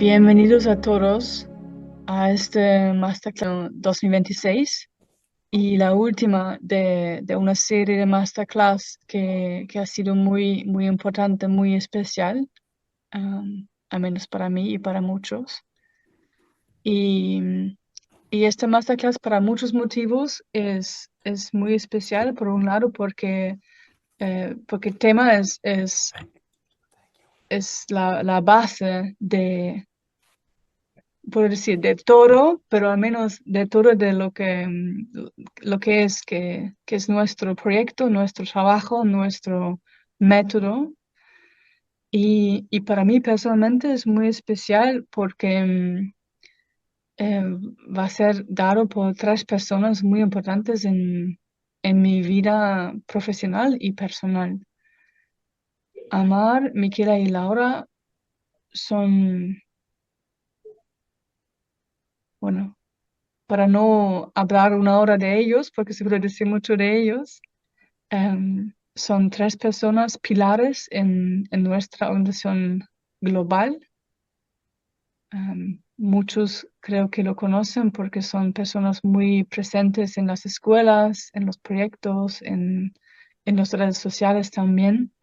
Bienvenidos a todos a este Masterclass 2026 y la última de una serie de Masterclass que ha sido muy importante, muy especial, al menos para mí y para muchos. Y, y este Masterclass para muchos motivos es muy especial, por un lado, porque el tema es la base puedo decir, de todo, pero al menos de todo de lo que es nuestro proyecto, nuestro trabajo, nuestro método. Y para mí personalmente es muy especial porque eh, va a ser dado por tres personas muy importantes en mi vida profesional y personal. Amar, Miquela y Laura son, bueno, para no hablar una hora de ellos, porque se puede decir mucho de ellos, son tres personas pilares en nuestra organización global. Muchos creo que lo conocen porque son personas muy presentes en las escuelas, en los proyectos, en las redes sociales también.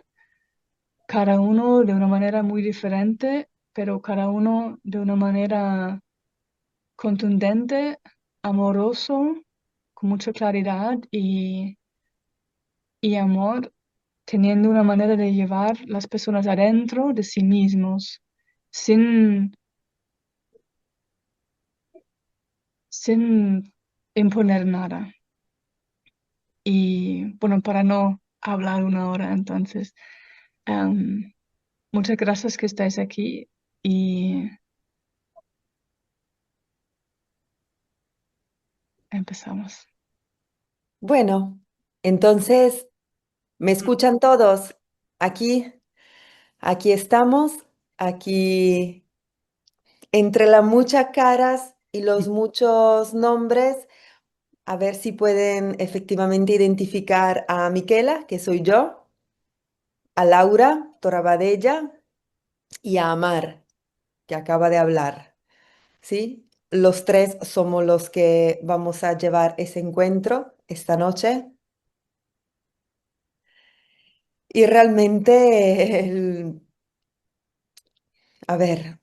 Cada uno de una manera muy diferente, pero cada uno de una manera contundente, amoroso, con mucha claridad y amor, teniendo una manera de llevar las personas adentro de sí mismos, sin, sin imponer nada. Y bueno, para no hablar una hora, entonces, em, muchas gracias que estáis aquí y empezamos. Bueno, entonces, ¿me escuchan todos? Aquí, aquí estamos, aquí entre las muchas caras y los muchos nombres, a ver si pueden efectivamente identificar a Miquela, que soy yo, a Laura Torabadella y a Amar, que acaba de hablar, ¿sí? Los tres somos los que vamos a llevar ese encuentro esta noche. Y realmente a ver,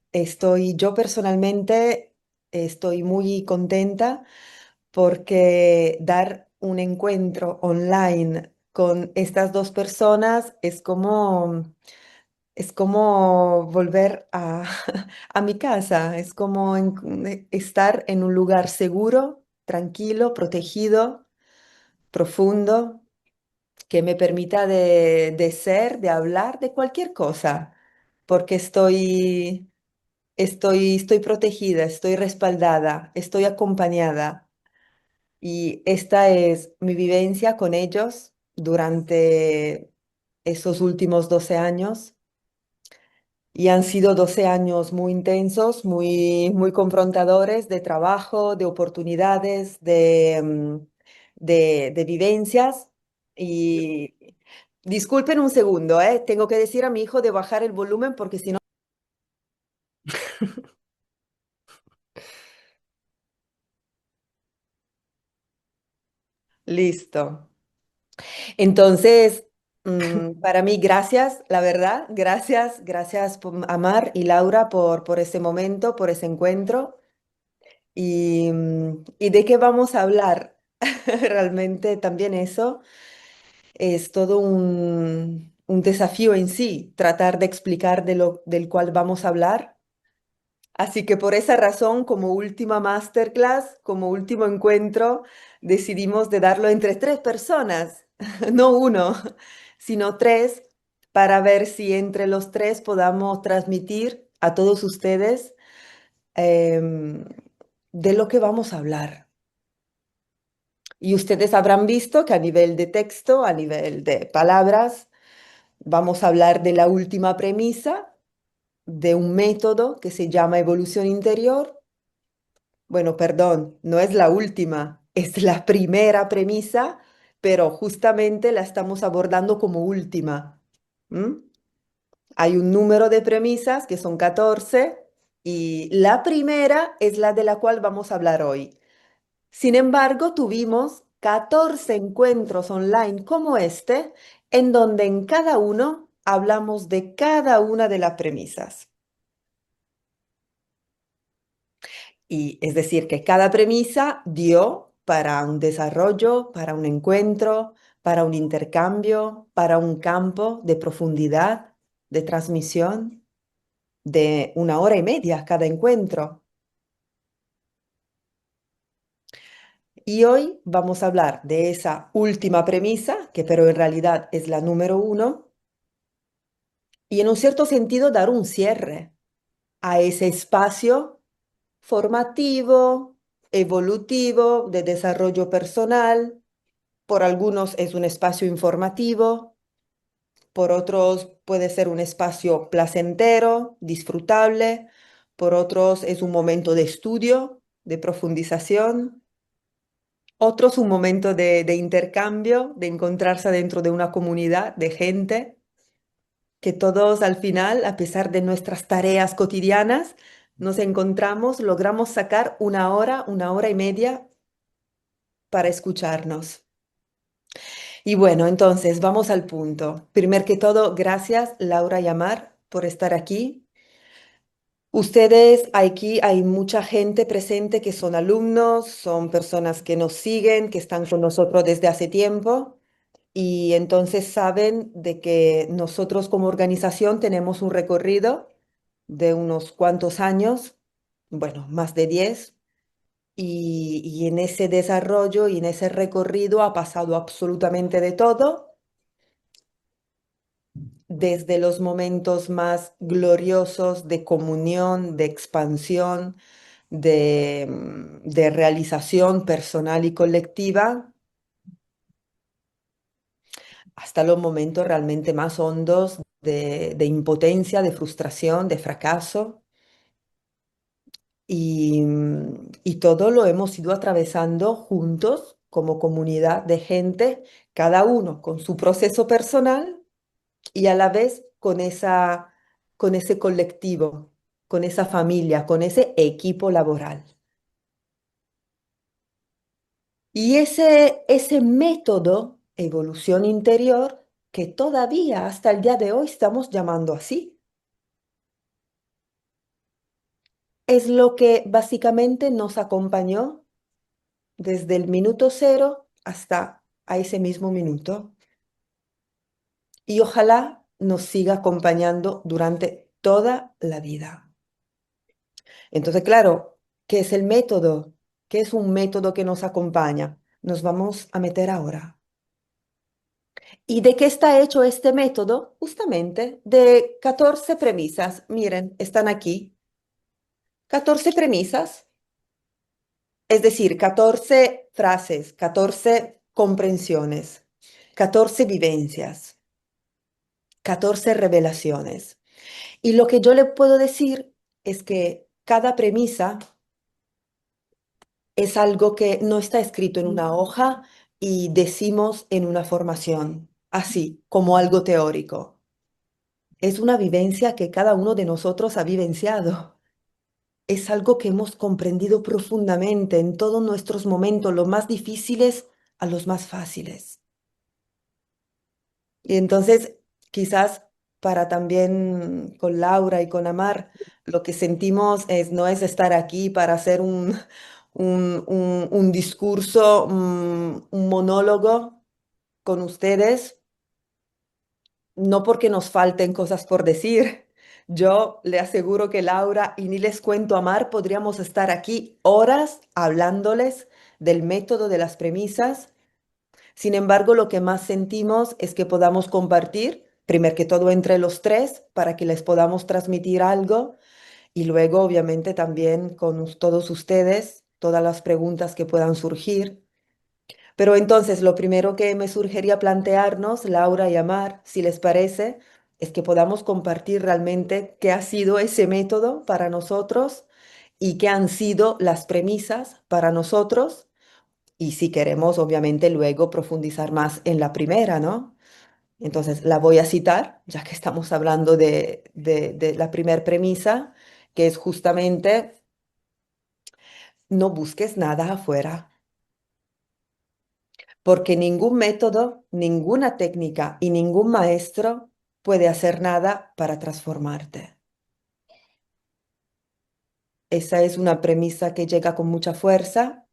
yo personalmente estoy muy contenta porque dar un encuentro online con estas dos personas es como volver a mi casa, es como estar en un lugar seguro, tranquilo, protegido, profundo, que me permita de ser, de hablar de cualquier cosa, porque estoy protegida, estoy respaldada, estoy acompañada y esta es mi vivencia con ellos durante esos últimos 12 años y han sido 12 años muy intensos, muy confrontadores de trabajo, de oportunidades, de vivencias y disculpen un segundo, tengo que decir a mi hijo de bajar el volumen porque si no... Listo. Entonces, para mí, gracias, la verdad, gracias a Mar y Laura por ese momento, por ese encuentro. ¿Y de qué vamos a hablar? Realmente también eso es todo un desafío en sí, tratar de explicar del cual vamos a hablar. Así que por esa razón, como última masterclass, como último encuentro, decidimos de darlo entre tres personas, no uno, sino tres, para ver si entre los tres podamos transmitir a todos ustedes em, de lo que vamos a hablar. Y ustedes habrán visto que a nivel de texto, a nivel de palabras, vamos a hablar de la última premisa de un método que se llama evolución interior. Bueno, perdón, no es la última, es la primera premisa, pero justamente la estamos abordando como última. ¿M? Hay un número de premisas que son 14 Y la primera es la de la cual vamos a hablar hoy. Sin embargo, tuvimos 14 encuentros online como este, en donde en cada uno hablamos de cada una de las premisas. Y es decir, que cada premisa dio para un desarrollo, para un encuentro, para un intercambio, para un campo de profundidad, de transmisión, de 1 hora y media cada encuentro. Y hoy vamos a hablar de esa última premisa, que pero en realidad es la número 1, y en un cierto sentido dar un cierre a ese espacio formativo, evolutivo, de desarrollo personal. Por algunos es un espacio informativo, por otros puede ser un espacio placentero, disfrutable, por otros es un momento de estudio, de profundización, otros un momento de intercambio, de encontrarse dentro de una comunidad de gente, que todos al final, a pesar de nuestras tareas cotidianas, nos encontramos, logramos sacar 1 hora y media para escucharnos. Y bueno, entonces vamos al punto. Primero que todo, gracias Laura y Amar por estar aquí. Ustedes, aquí hay mucha gente presente que son alumnos, son personas que nos siguen, que están con nosotros desde hace tiempo y entonces saben de que nosotros como organización tenemos un recorrido de unos cuantos años, bueno, más de 10, y en ese desarrollo y en ese recorrido ha pasado absolutamente de todo, desde los momentos más gloriosos de comunión, de expansión, de realización personal y colectiva, hasta los momentos realmente más hondos de impotencia, de frustración, de fracaso. Y todo lo hemos ido atravesando juntos como comunidad de gente, cada uno con su proceso personal y a la vez con ese colectivo, con esa familia, con ese equipo laboral. Y ese método, evolución interior, que todavía hasta el día de hoy estamos llamando así, es lo que básicamente nos acompañó desde el minuto cero hasta a ese mismo minuto. Y ojalá nos siga acompañando durante toda la vida. Entonces, claro, ¿qué es el método? ¿Qué es un método que nos acompaña? Nos vamos a meter ahora. ¿Y de qué está hecho este método? Justamente de 14 premisas. Miren, están aquí. 14 premisas, es decir, 14 frases, 14 comprensiones, 14 vivencias, 14 revelaciones. Y lo que yo le puedo decir es que cada premisa es algo que no está escrito en una hoja y decimos en una formación, así como algo teórico. Es una vivencia que cada uno de nosotros ha vivenciado. Es algo que hemos comprendido profundamente en todos nuestros momentos, los más difíciles a los más fáciles. Y entonces, quizás para también con Laura y con Amar, lo que sentimos no es estar aquí para hacer un discurso, un monólogo con ustedes, no porque nos falten cosas por decir. Yo le aseguro que Laura y ni les cuento Amar, podríamos estar aquí horas hablándoles del método, de las premisas. Sin embargo, lo que más sentimos es que podamos compartir, primero que todo entre los tres, para que les podamos transmitir algo y luego, obviamente, también con todos ustedes, todas las preguntas que puedan surgir. Pero entonces, lo primero que me surgiría plantearnos, Laura y Amar, si les parece, es que podamos compartir realmente qué ha sido ese método para nosotros y qué han sido las premisas para nosotros y si queremos, obviamente, luego profundizar más en la primera, ¿no? Entonces, la voy a citar, ya que estamos hablando de la primera premisa, que es justamente no busques nada afuera, porque ningún método, ninguna técnica y ningún maestro puede hacer nada para transformarte. Esa es una premisa que llega con mucha fuerza,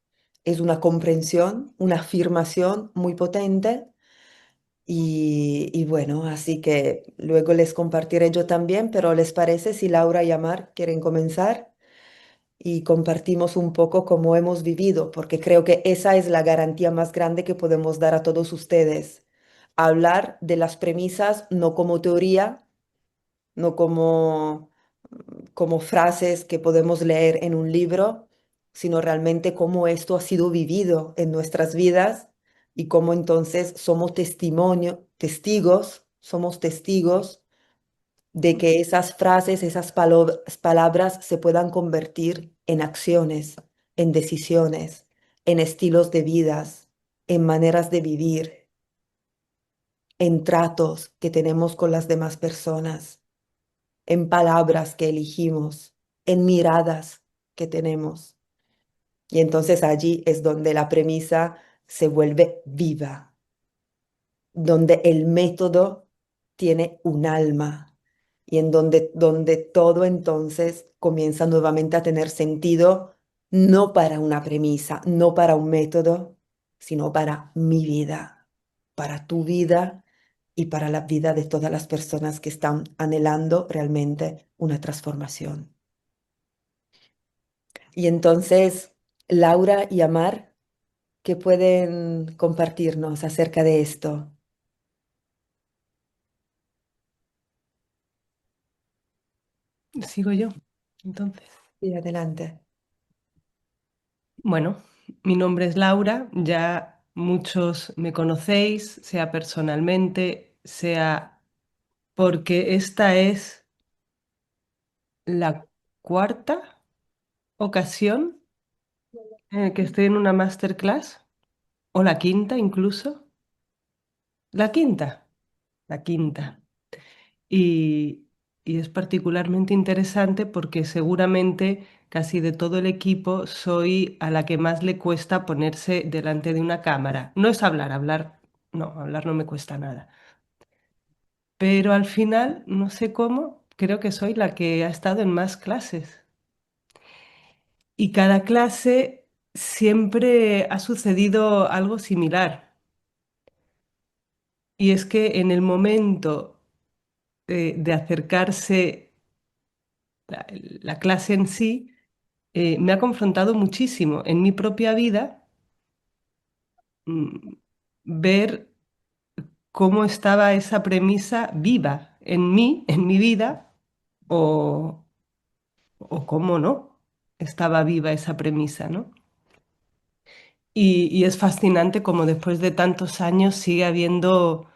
es una comprensión, una afirmación muy potente y bueno, así que luego les compartiré yo también, pero ¿les parece si Laura y Amar quieren comenzar y compartimos un poco cómo hemos vivido? Porque creo que esa es la garantía más grande que podemos dar a todos ustedes. Hablar de las premisas no como teoría, no como frases que podemos leer en un libro, sino realmente cómo esto ha sido vivido en nuestras vidas y cómo entonces somos testigos de que esas frases, esas palabras se puedan convertir en acciones, en decisiones, en estilos de vidas, en maneras de vivir, en tratos que tenemos con las demás personas, en palabras que elegimos, en miradas que tenemos. Y entonces allí es donde la premisa se vuelve viva, donde el método tiene un alma y en donde todo entonces comienza nuevamente a tener sentido, no para una premisa, no para un método, sino para mi vida, para tu vida y para la vida de todas las personas que están anhelando realmente una transformación. Y entonces, Laura y Amar, ¿qué pueden compartirnos acerca de esto? Sigo yo, entonces. Y adelante. Bueno, mi nombre es Laura, ya muchos me conocéis, sea personalmente, sea porque esta es la cuarta ocasión en la que estoy en una masterclass, o la quinta incluso. La quinta, la quinta. Y, y es particularmente interesante porque seguramente casi de todo el equipo soy a la que más le cuesta ponerse delante de una cámara. No es hablar, hablar no me cuesta nada. Pero al final, no sé cómo, creo que soy la que ha estado en más clases. Y cada clase siempre ha sucedido algo similar. Y es que en el momento de acercarse la clase en sí, me ha confrontado muchísimo en mi propia vida, mm, ver cómo estaba esa premisa viva en mí, en mi vida, o, o cómo no estaba viva esa premisa, ¿no? Y es fascinante cómo después de tantos años sigue habiendo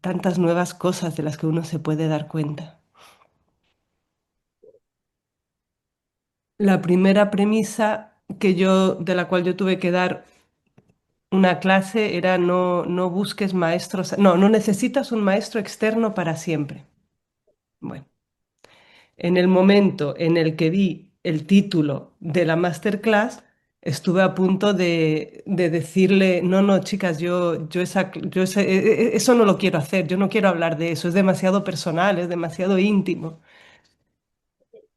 tantas nuevas cosas de las que uno se puede dar cuenta. La primera premisa de la cual yo tuve que dar una clase era no busques maestros, no necesitas un maestro externo para siempre. Bueno, en el momento en el que vi el título de la masterclass, estuve a punto de decirle, no, chicas, eso no lo quiero hacer, yo no quiero hablar de eso, es demasiado personal, es demasiado íntimo.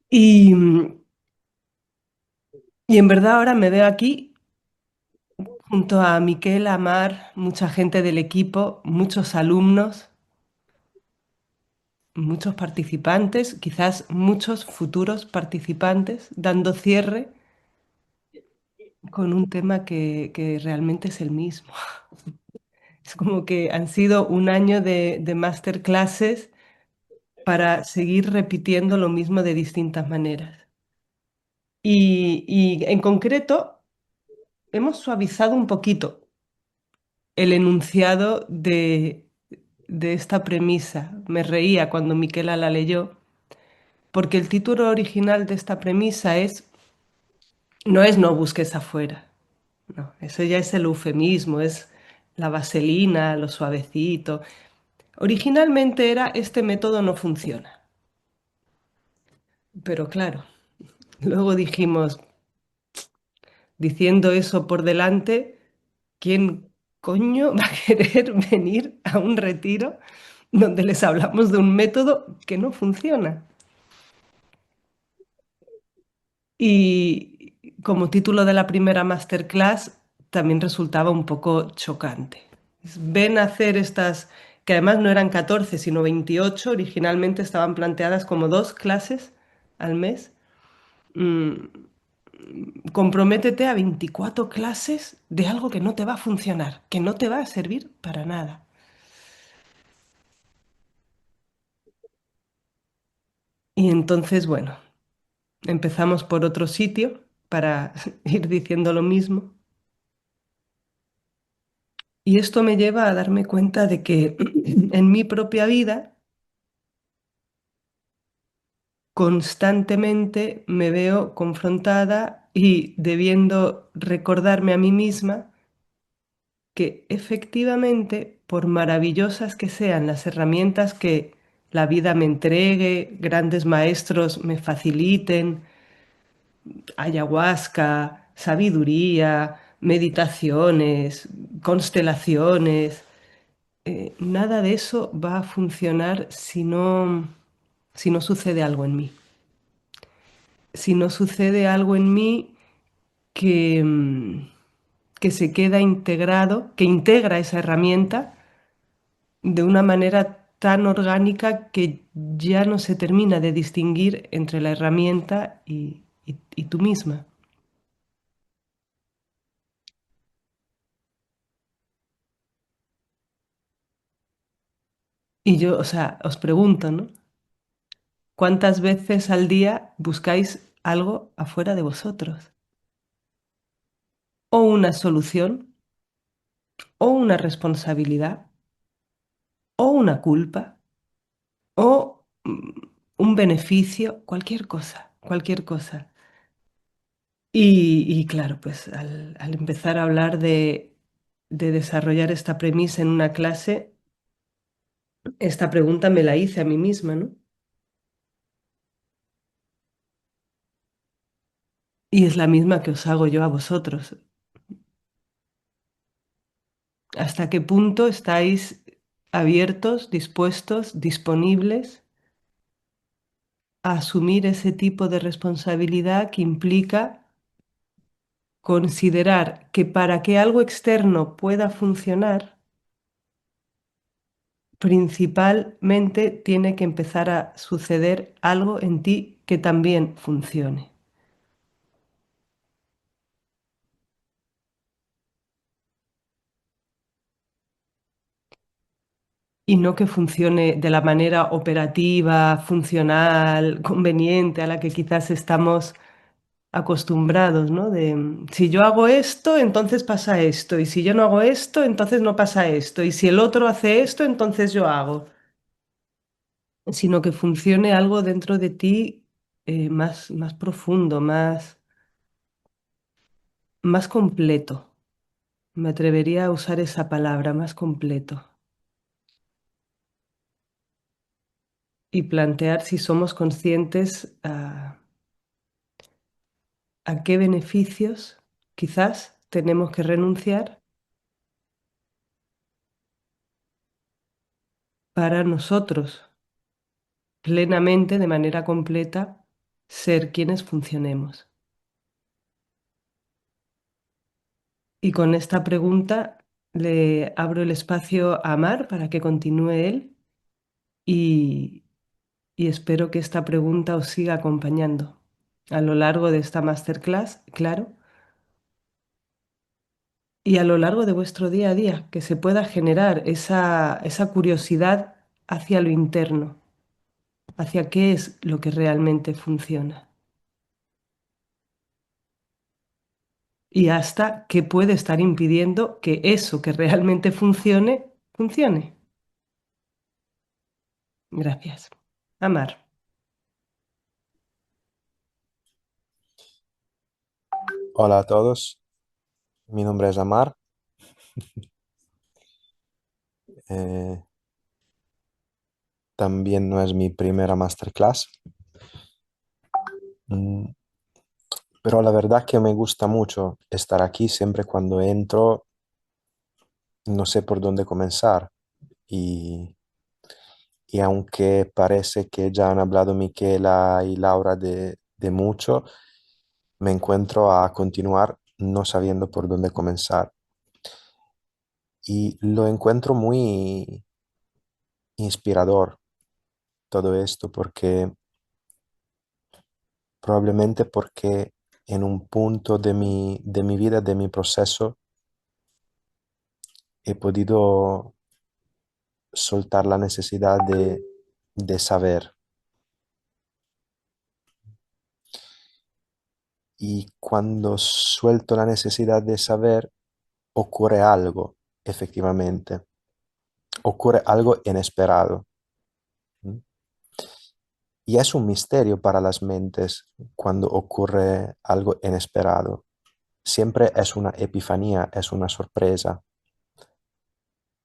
Y, y en verdad ahora me veo aquí junto a Miquel, Amar, mucha gente del equipo, muchos alumnos, muchos participantes, quizás muchos futuros participantes, dando cierre con un tema que realmente es el mismo. Es como que han sido un año de masterclasses para seguir repitiendo lo mismo de distintas maneras. Y en concreto, hemos suavizado un poquito el enunciado de esta premisa. Me reía cuando Miquela la leyó, porque el título original de esta premisa no es no busques afuera. No, eso ya es el eufemismo, es la vaselina, lo suavecito. Originalmente era este método no funciona. Pero claro, luego dijimos, diciendo eso por delante, ¿quién coño va a querer venir a un retiro donde les hablamos de un método que no funciona? Y como título de la primera masterclass también resultaba un poco chocante. Ven a hacer estas, que además no eran 14 sino 28, originalmente estaban planteadas como 2 clases al mes. Mm, Comprométete a 24 clases de algo que no te va a funcionar, que no te va a servir para nada. Y entonces, bueno, empezamos por otro sitio para ir diciendo lo mismo. Y esto me lleva a darme cuenta de que en mi propia vida constantemente me veo confrontada y debiendo recordarme a mí misma que efectivamente, por maravillosas que sean las herramientas que la vida me entregue, grandes maestros me faciliten, ayahuasca, sabiduría, meditaciones, constelaciones, nada de eso va a funcionar si no sucede algo en mí. Si no sucede algo en mí que, que se queda integrado, que integra esa herramienta de una manera tan orgánica que ya no se termina de distinguir entre la herramienta y tú misma. Y yo, o sea, os pregunto, ¿no? ¿Cuántas veces al día buscáis algo afuera de vosotros? O una solución, o una responsabilidad, o una culpa, o un beneficio, cualquier cosa, cualquier cosa. Y claro, pues al empezar a hablar de desarrollar esta premisa en una clase, esta pregunta me la hice a mí misma, ¿no? Y es la misma que os hago yo a vosotros. ¿Hasta qué punto estáis abiertos, dispuestos, disponibles a asumir ese tipo de responsabilidad que implica considerar que para que algo externo pueda funcionar, principalmente tiene que empezar a suceder algo en ti que también funcione? Y no que funcione de la manera operativa, funcional, conveniente a la que quizás estamos acostumbrados, ¿no? De si yo hago esto, entonces pasa esto, y si yo no hago esto, entonces no pasa esto, y si el otro hace esto, entonces yo hago, sino que funcione algo dentro de ti más profundo, más completo. Me atrevería a usar esa palabra, más completo, y plantear si somos conscientes a qué beneficios quizás tenemos que renunciar para nosotros plenamente, de manera completa, ser quienes funcionemos. Y con esta pregunta le abro el espacio a Mar para que continúe él y, y espero que esta pregunta os siga acompañando a lo largo de esta masterclass, claro, y a lo largo de vuestro día a día, que se pueda generar esa curiosidad hacia lo interno, hacia qué es lo que realmente funciona y hasta qué puede estar impidiendo que eso que realmente funcione, funcione. Gracias. Amar. Hola a todos, mi nombre es Amar. Eh, También no es mi primera masterclass. Mm, pero la verdad que me gusta mucho estar aquí. Siempre cuando entro no sé por dónde comenzar. Y, y aunque parece que ya han hablado Miquela y Laura de mucho, me encuentro a continuar no sabiendo por dónde comenzar. Y lo encuentro muy inspirador todo esto porque probablemente porque en un punto de mi vida, de mi proceso, he podido soltar la necesidad de saber. Y cuando suelto la necesidad de saber, ocurre algo, efectivamente. Ocurre algo inesperado. ¿Mm? Y es un misterio para las mentes cuando ocurre algo inesperado. Siempre es una epifanía, es una sorpresa,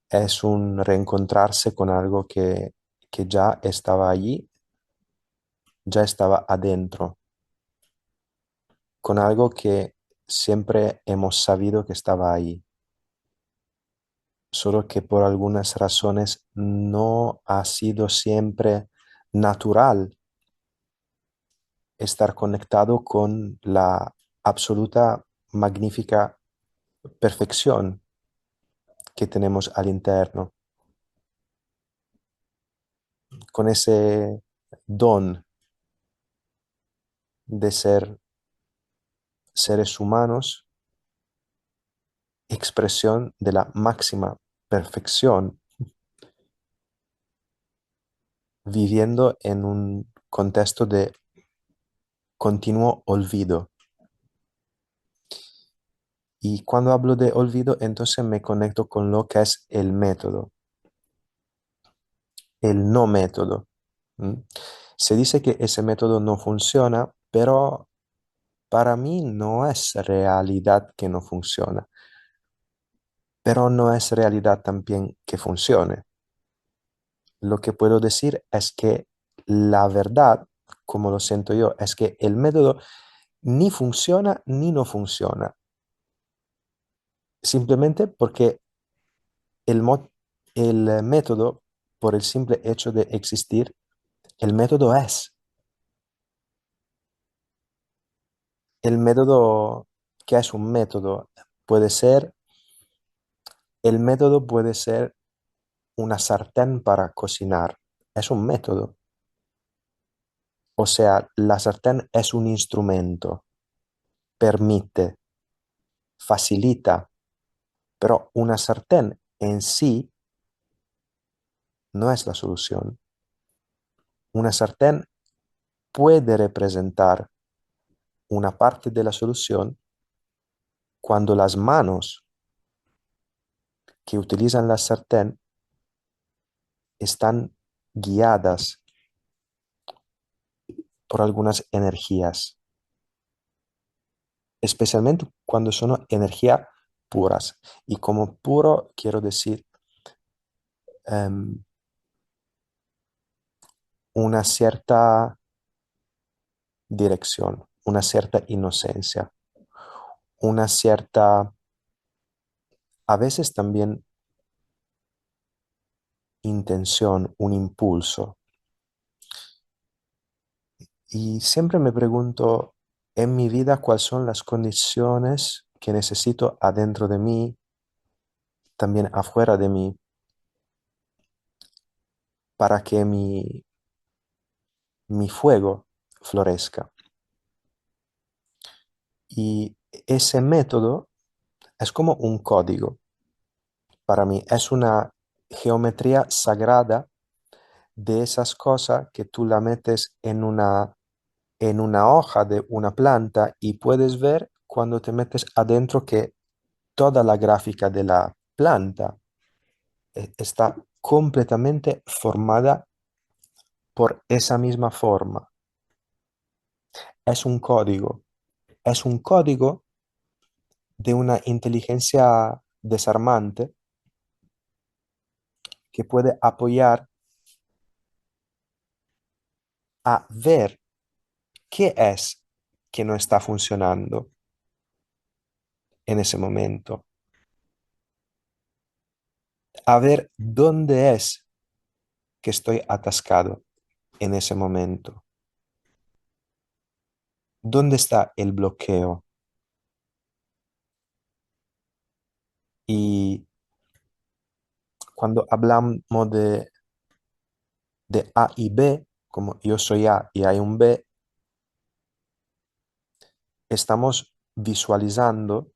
es un reencontrarse con algo que ya estaba allí, ya estaba adentro, con algo que siempre hemos sabido que estaba ahí, solo que por algunas razones no ha sido siempre natural estar conectado con la absoluta, magnífica perfección que tenemos al interno, con ese don de ser seres humanos, expresión de la máxima perfección, viviendo en un contexto de continuo olvido. Y cuando hablo de olvido, entonces me conecto con lo que es el método, el no método. ¿Mm? Se dice que ese método no funciona, pero para mí no es realidad que no funciona, pero no es realidad también que funcione. Lo que puedo decir es que la verdad, como lo siento yo, es que el método ni funciona ni no funciona, simplemente porque el método, por el simple hecho de existir, el método es. El método, ¿qué es un método? Puede ser, el método puede ser una sartén para cocinar. Es un método. O sea, la sartén es un instrumento, permite, facilita, pero una sartén en sí no es la solución. Una sartén puede representar una parte de la solución cuando las manos que utilizan la sartén están guiadas por algunas energías, especialmente cuando son energías puras. Y como puro quiero decir em, una cierta dirección, una cierta inocencia, una cierta, a veces también intención, un impulso. Y siempre me pregunto en mi vida cuáles son las condiciones que necesito adentro de mí, también afuera de mí, para que mi fuego florezca. Y ese método es como un código. Para mí es una geometría sagrada de esas cosas que tú la metes en una hoja de una planta y puedes ver cuando te metes adentro que toda la gráfica de la planta está completamente formada por esa misma forma. Es un código de una inteligencia desarmante que puede apoyar a ver ¿qué es que no está funcionando en ese momento? A ver dónde es que estoy atascado en ese momento. ¿Dónde está el bloqueo? Y cuando hablamos de A y B, como yo soy A y hay un B, estamos visualizando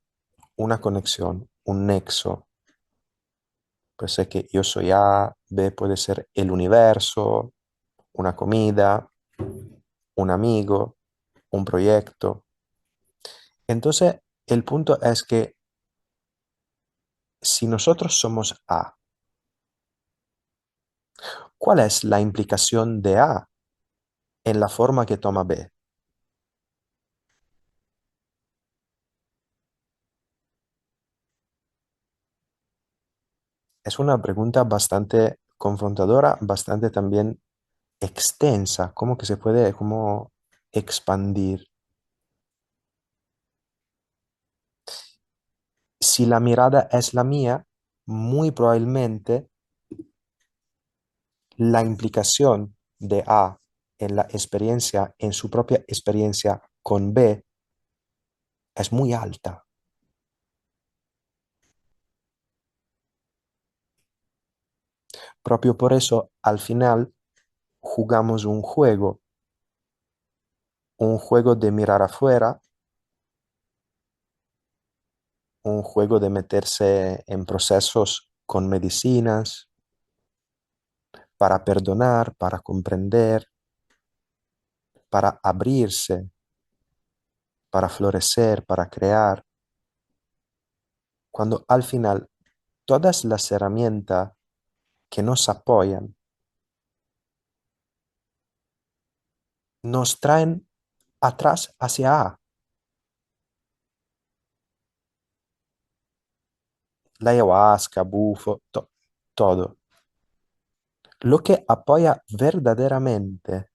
una conexión, un nexo. Puede ser que yo soy A, B puede ser el universo, una comida, un amigo, un proyecto. Entonces, el punto es que si nosotros somos A, ¿cuál es la implicación de A en la forma que toma B? Es una pregunta bastante confrontadora, bastante también extensa. ¿Cómo que se puede, cómo expandir? Si la mirada es la mía, muy probablemente la implicación de A en la experiencia, en su propia experiencia con B, es muy alta. Propio por eso, al final, jugamos un juego de mirar afuera, un juego de meterse en procesos con medicinas, para perdonar, para comprender, para abrirse, para florecer, para crear, cuando al final todas las herramientas que nos apoyan nos traen atrás hacia A. La ayahuasca, bufo, todo. Lo que apoya verdaderamente,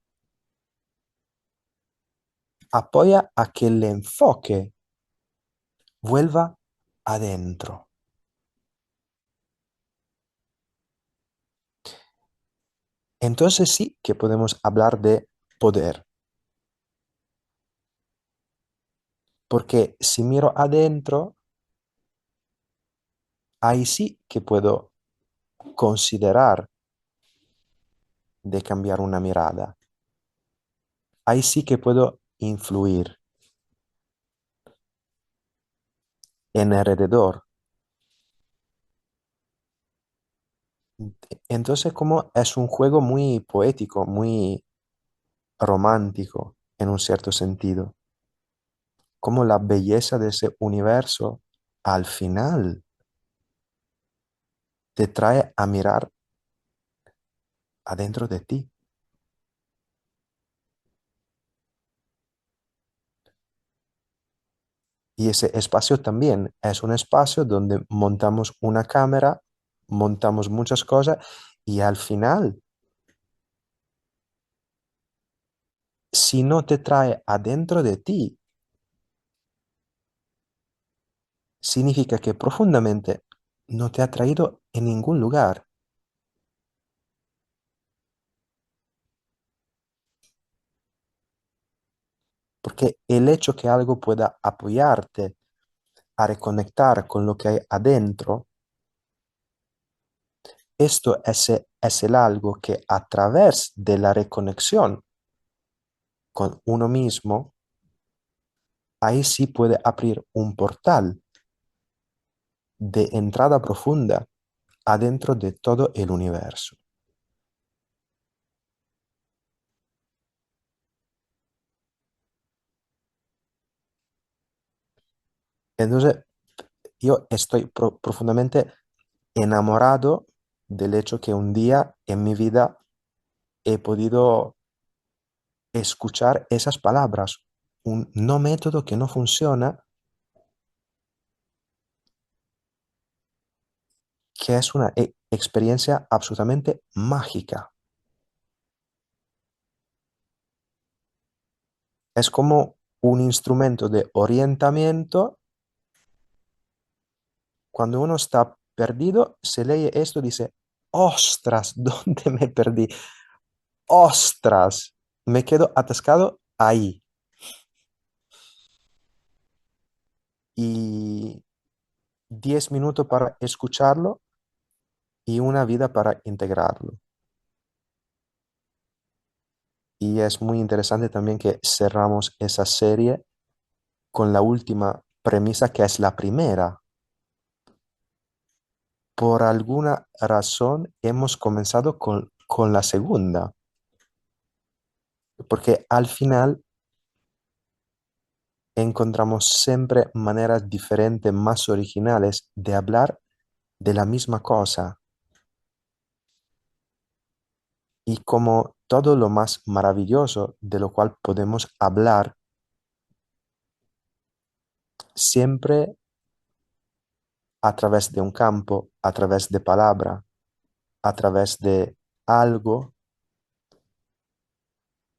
apoya a que el enfoque vuelva adentro. Entonces sí que podemos hablar de poder, porque si miro adentro, ahí sí que puedo considerar de cambiar una mirada. Ahí sí que puedo influir en alrededor. Entonces, como es un juego muy poético, muy romántico en un cierto sentido, como la belleza de ese universo al final te trae a mirar adentro de ti. Y ese espacio también es un espacio donde montamos una cámara, montamos muchas cosas y al final, si no te trae adentro de ti, significa que profundamente no te ha traído en ningún lugar. Porque el hecho que algo pueda apoyarte a reconectar con lo que hay adentro, esto es el algo que a través de la reconexión con uno mismo, ahí sí puede abrir un portal de entrada profunda adentro de todo el universo. Entonces, yo estoy profundamente enamorado del hecho que un día en mi vida he podido escuchar esas palabras, un no método que no funciona, que es una experiencia absolutamente mágica. es como un instrumento de orientamiento. Cuando uno está perdido, se lee esto y dice, ostras, ¿dónde me perdí? Ostras, me quedo atascado ahí. Y 10 minutos para escucharlo y una vida para integrarlo. Y es muy interesante también que cerramos esa serie con la última premisa, que es la primera. Por alguna razón hemos comenzado con la segunda, porque al final encontramos siempre maneras diferentes, más originales de hablar de la misma cosa. Y como todo lo más maravilloso de lo cual podemos hablar, siempre a través de un campo, a través de palabra, a través de algo,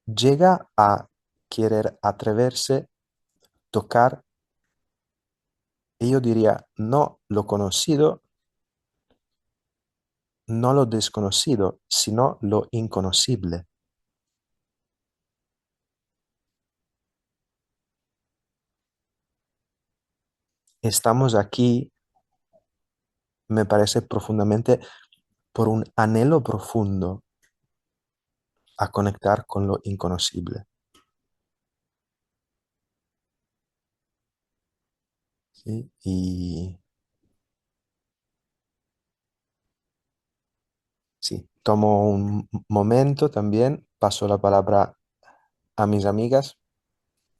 llega a querer atreverse, tocar, y yo diría, no lo conocido, no lo desconocido, sino lo inconocible. Estamos aquí, me parece profundamente, por un anhelo profundo a conectar con lo inconocible. ¿Sí? Y sí, tomo un momento también, paso la palabra a mis amigas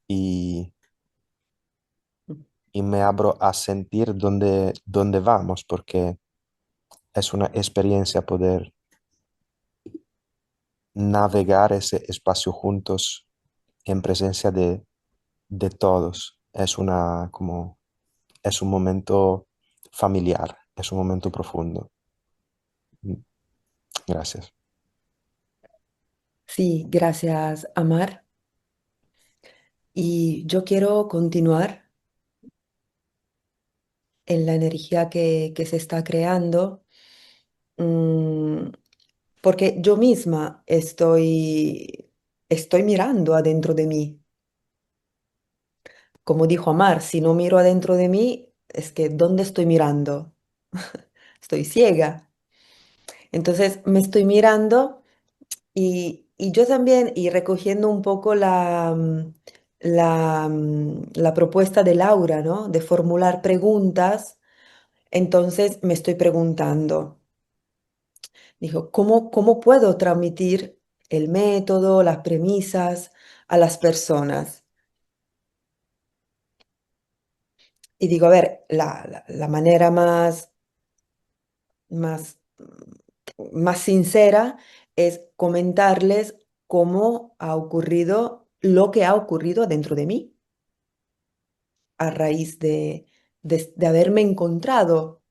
y, y me abro a sentir dónde vamos, porque es una experiencia poder navegar ese espacio juntos en presencia de todos. Es un momento familiar, es un momento profundo. Gracias. Sí, gracias, Amar. Y yo quiero continuar en la energía que se está creando, mm, porque yo misma estoy mirando adentro de mí. Como dijo Amar, si no miro adentro de mí, es que ¿dónde estoy mirando? Estoy ciega. Entonces me estoy mirando y yo también, y recogiendo un poco la propuesta de Laura, ¿no? De formular preguntas, entonces me estoy preguntando, dijo, ¿cómo puedo transmitir el método, las premisas a las personas? Y digo, a ver, la manera más, más sincera es comentarles cómo ha ocurrido lo que ha ocurrido dentro de mí a raíz de haberme encontrado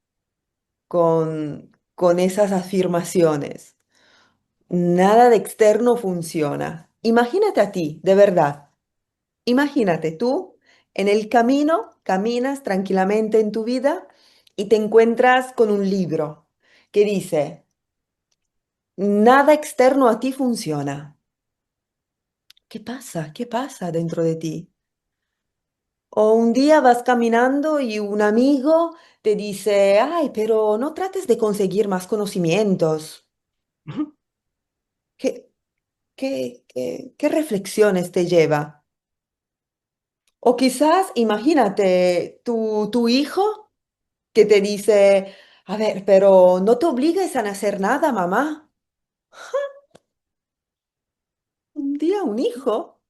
con esas afirmaciones. Nada de externo funciona. Imagínate a ti, de verdad. Imagínate tú en el camino, caminas tranquilamente en tu vida y te encuentras con un libro que dice, nada externo a ti funciona. ¿Qué pasa? ¿Qué pasa dentro de ti? O un día vas caminando y un amigo te dice, ay, pero no trates de conseguir más conocimientos. ¿Qué, qué reflexiones te lleva? O quizás, imagínate, tu hijo que te dice, a ver, pero no te obligues a hacer nada, mamá. Un día un hijo,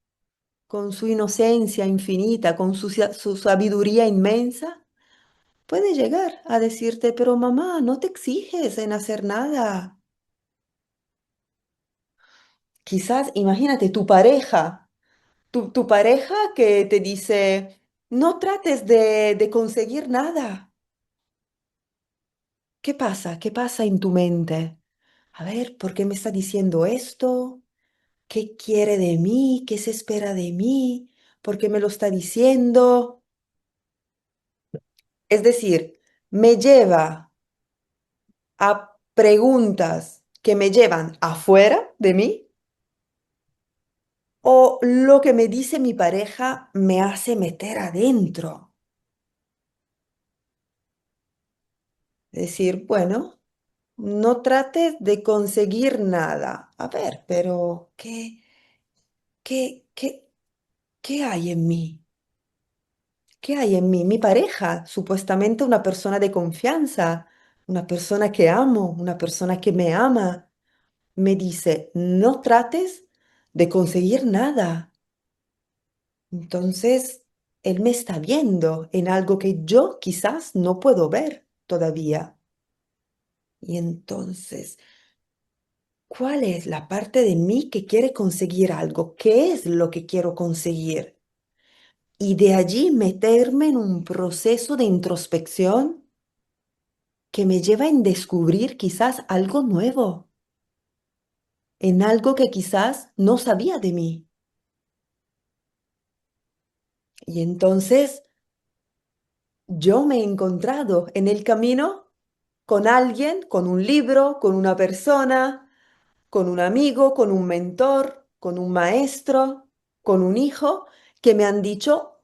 con su inocencia infinita, con su sabiduría inmensa, puede llegar a decirte, pero mamá, no te exiges en hacer nada. Quizás, imagínate, tu pareja que te dice, no trates de conseguir nada. ¿Qué pasa? ¿Qué pasa en tu mente? A ver, ¿por qué me está diciendo esto? ¿Qué quiere de mí? ¿Qué se espera de mí? ¿Por qué me lo está diciendo? Es decir, me lleva a preguntas que me llevan afuera de mí o lo que me dice mi pareja me hace meter adentro. Es decir, bueno, no trates de conseguir nada. A ver, pero qué, qué hay en mí? ¿Qué hay en mí? Mi pareja, supuestamente una persona de confianza, una persona que amo, una persona que me ama, me dice, no trates de conseguir nada. Entonces, él me está viendo en algo que yo quizás no puedo ver todavía. Y entonces, ¿cuál es la parte de mí que quiere conseguir algo? ¿Qué es lo que quiero conseguir? Y de allí meterme en un proceso de introspección que me lleva en descubrir quizás algo nuevo, en algo que quizás no sabía de mí. Y entonces yo me he encontrado en el camino con alguien, con un libro, con una persona, con un amigo, con un mentor, con un maestro, con un hijo, que me han dicho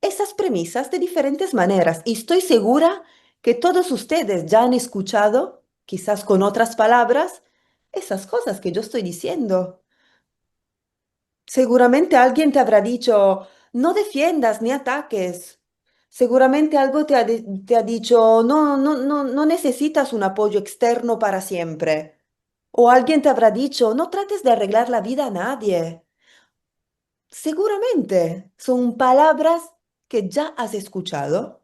esas premisas de diferentes maneras. Y estoy segura que todos ustedes ya han escuchado, quizás con otras palabras, esas cosas que yo estoy diciendo. Seguramente alguien te habrá dicho, no defiendas ni ataques. Seguramente algo te ha dicho, no necesitas un apoyo externo para siempre. O alguien te habrá dicho, no trates de arreglar la vida a nadie. Seguramente son palabras que ya has escuchado.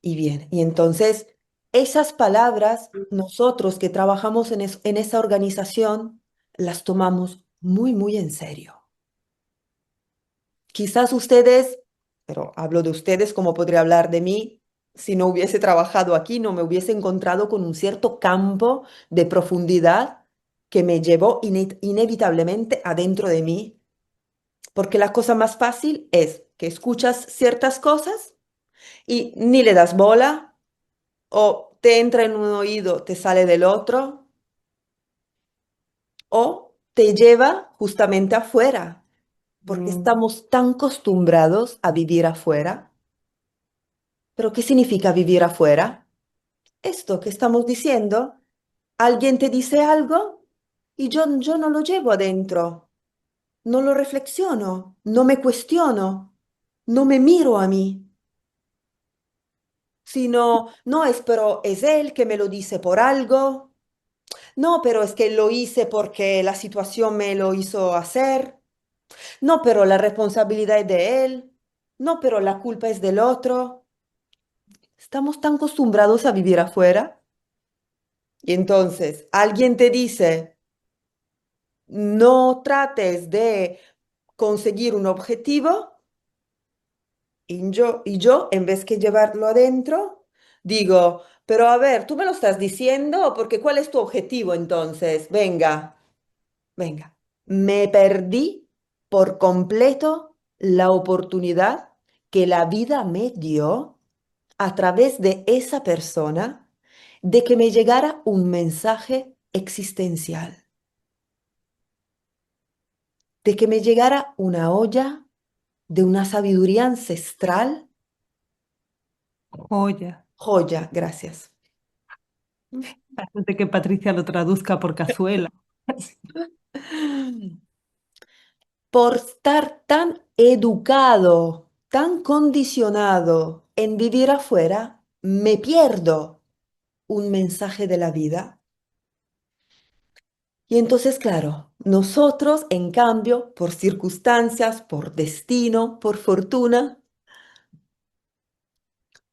Y bien, y entonces esas palabras, nosotros que trabajamos en esa organización, las tomamos muy, muy en serio. Quizás ustedes, pero hablo de ustedes como podría hablar de mí, si no hubiese trabajado aquí, no me hubiese encontrado con un cierto campo de profundidad que me llevó inevitablemente adentro de mí, porque la cosa más fácil es que escuchas ciertas cosas y ni le das bola, o te entra en un oído, te sale del otro, o te lleva justamente afuera, porque Mm, estamos tan acostumbrados a vivir afuera. ¿Pero qué significa vivir afuera? Esto que estamos diciendo, alguien te dice algo y yo no lo llevo adentro, no lo reflexiono, no me cuestiono, no me miro a mí, sino, no es, pero es él que me lo dice por algo, no, pero es que lo hice porque la situación me lo hizo hacer, no, pero la responsabilidad es de él, no, pero la culpa es del otro. Estamos tan acostumbrados a vivir afuera. Y entonces alguien te dice, no trates de conseguir un objetivo y yo, en vez que llevarlo adentro, digo, pero a ver, tú me lo estás diciendo porque ¿cuál es tu objetivo entonces? Venga, venga. Me perdí por completo la oportunidad que la vida me dio a través de esa persona de que me llegara un mensaje existencial, de que me llegara una olla de una sabiduría ancestral. joya. Joya, gracias. Antes de que Patricia lo traduzca por cazuela. Por estar tan educado, tan condicionado en vivir afuera, me pierdo un mensaje de la vida. Y entonces, claro, nosotros, en cambio, por circunstancias, por destino, por fortuna,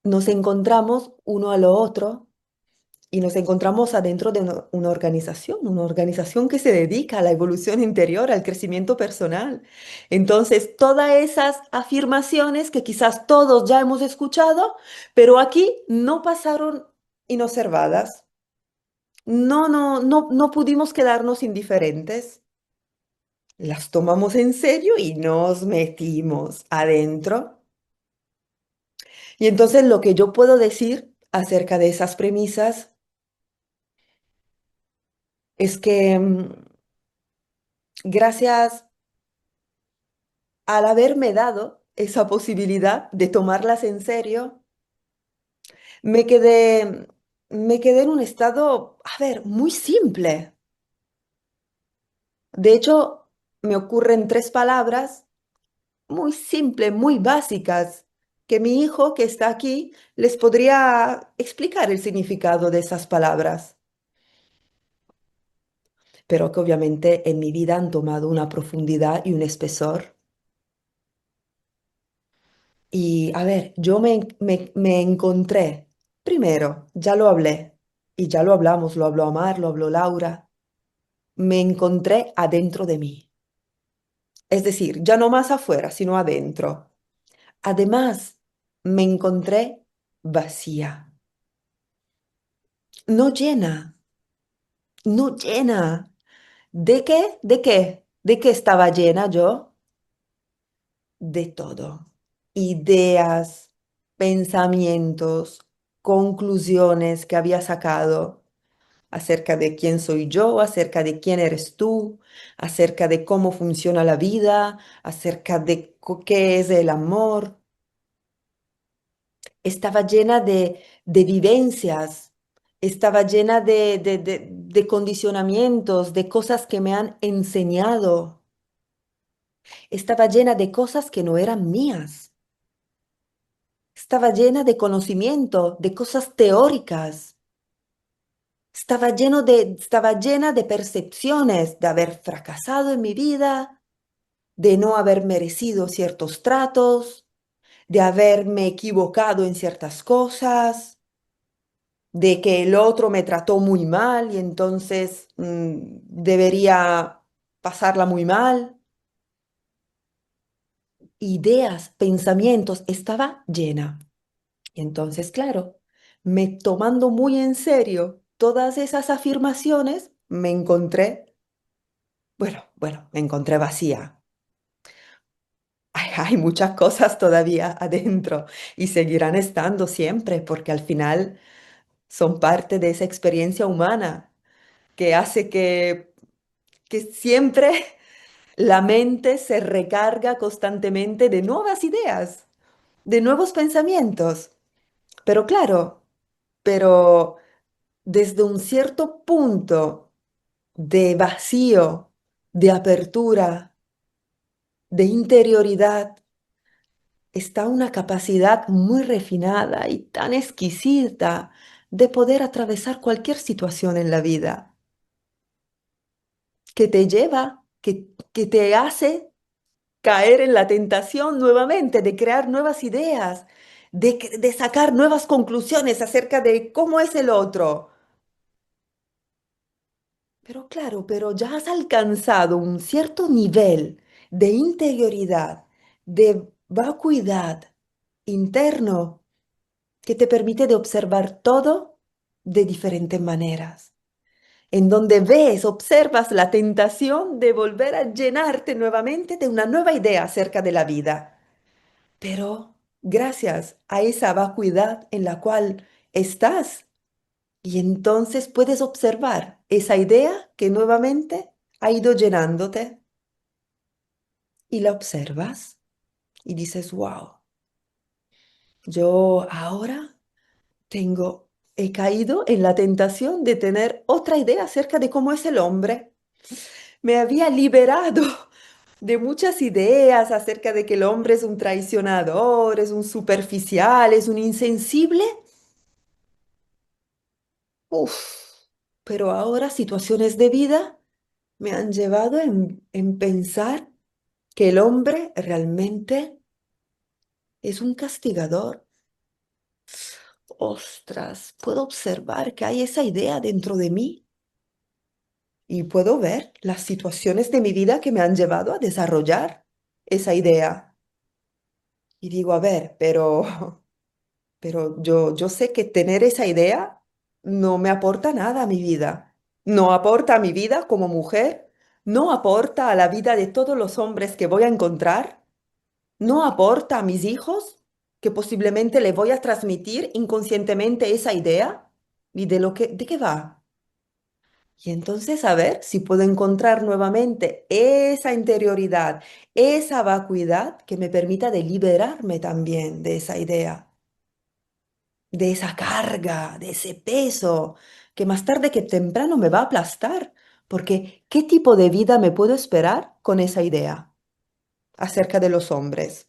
nos encontramos uno a lo otro y nos encontramos adentro de una organización que se dedica a la evolución interior, al crecimiento personal. Entonces, todas esas afirmaciones que quizás todos ya hemos escuchado, pero aquí no pasaron inobservadas. no pudimos quedarnos indiferentes. Las tomamos en serio y nos metimos adentro. Y entonces lo que yo puedo decir acerca de esas premisas es que gracias al haberme dado esa posibilidad de tomarlas en serio, me quedé, me quedé en un estado, a ver, muy simple. De hecho, me ocurren tres palabras muy simples, muy básicas, que mi hijo que está aquí les podría explicar el significado de esas palabras, pero que obviamente en mi vida han tomado una profundidad y un espesor. Y a ver, yo me encontré, primero, ya lo hablé, y ya lo hablamos, lo habló Amar, lo habló Laura, me encontré adentro de mí. Es decir, ya no más afuera, sino adentro. Además, me encontré vacía, no llena, no llena. ¿De qué? ¿De qué? ¿De qué estaba llena yo? De todo. Ideas, pensamientos, conclusiones que había sacado acerca de quién soy yo, acerca de quién eres tú, acerca de cómo funciona la vida, acerca de qué es el amor. Estaba llena de vivencias, estaba llena de condicionamientos, de cosas que me han enseñado. Estaba llena de cosas que no eran mías. Estaba llena de conocimiento, de cosas teóricas. Estaba llena de percepciones de haber fracasado en mi vida, de no haber merecido ciertos tratos, de haberme equivocado en ciertas cosas, de que el otro me trató muy mal y entonces debería pasarla muy mal. Ideas, pensamientos, estaba llena. Y entonces, claro, me tomando muy en serio todas esas afirmaciones, me encontré, bueno, me encontré vacía. Hay muchas cosas todavía adentro y seguirán estando siempre porque al final son parte de esa experiencia humana que hace que siempre la mente se recarga constantemente de nuevas ideas, de nuevos pensamientos. Pero claro, pero desde un cierto punto de vacío, de apertura, de interioridad, está una capacidad muy refinada y tan exquisita de poder atravesar cualquier situación en la vida, que te lleva, que te hace caer en la tentación nuevamente, de crear nuevas ideas, de sacar nuevas conclusiones acerca de cómo es el otro. Pero claro, pero ya has alcanzado un cierto nivel de interioridad, de vacuidad interno que te permite de observar todo de diferentes maneras, en donde ves, observas la tentación de volver a llenarte nuevamente de una nueva idea acerca de la vida. Pero gracias a esa vacuidad en la cual estás, y entonces puedes observar esa idea que nuevamente ha ido llenándote y la observas y dices, wow, yo ahora he caído en la tentación de tener otra idea acerca de cómo es el hombre. Me había liberado de muchas ideas acerca de que el hombre es un traicionador, es un superficial, es un insensible. Uf, pero ahora situaciones de vida me han llevado en pensar que el hombre realmente es un castigador. Ostras, puedo observar que hay esa idea dentro de mí y puedo ver las situaciones de mi vida que me han llevado a desarrollar esa idea. Y digo, a ver, pero yo sé que tener esa idea no me aporta nada a mi vida. No aporta a mi vida como mujer, no aporta a la vida de todos los hombres que voy a encontrar, no aporta a mis hijos, que posiblemente le voy a transmitir inconscientemente esa idea. ¿Y de qué va? Y entonces a ver si puedo encontrar nuevamente esa interioridad, esa vacuidad que me permita de liberarme también de esa idea, de esa carga, de ese peso, que más tarde que temprano me va a aplastar. Porque ¿qué tipo de vida me puedo esperar con esa idea acerca de los hombres?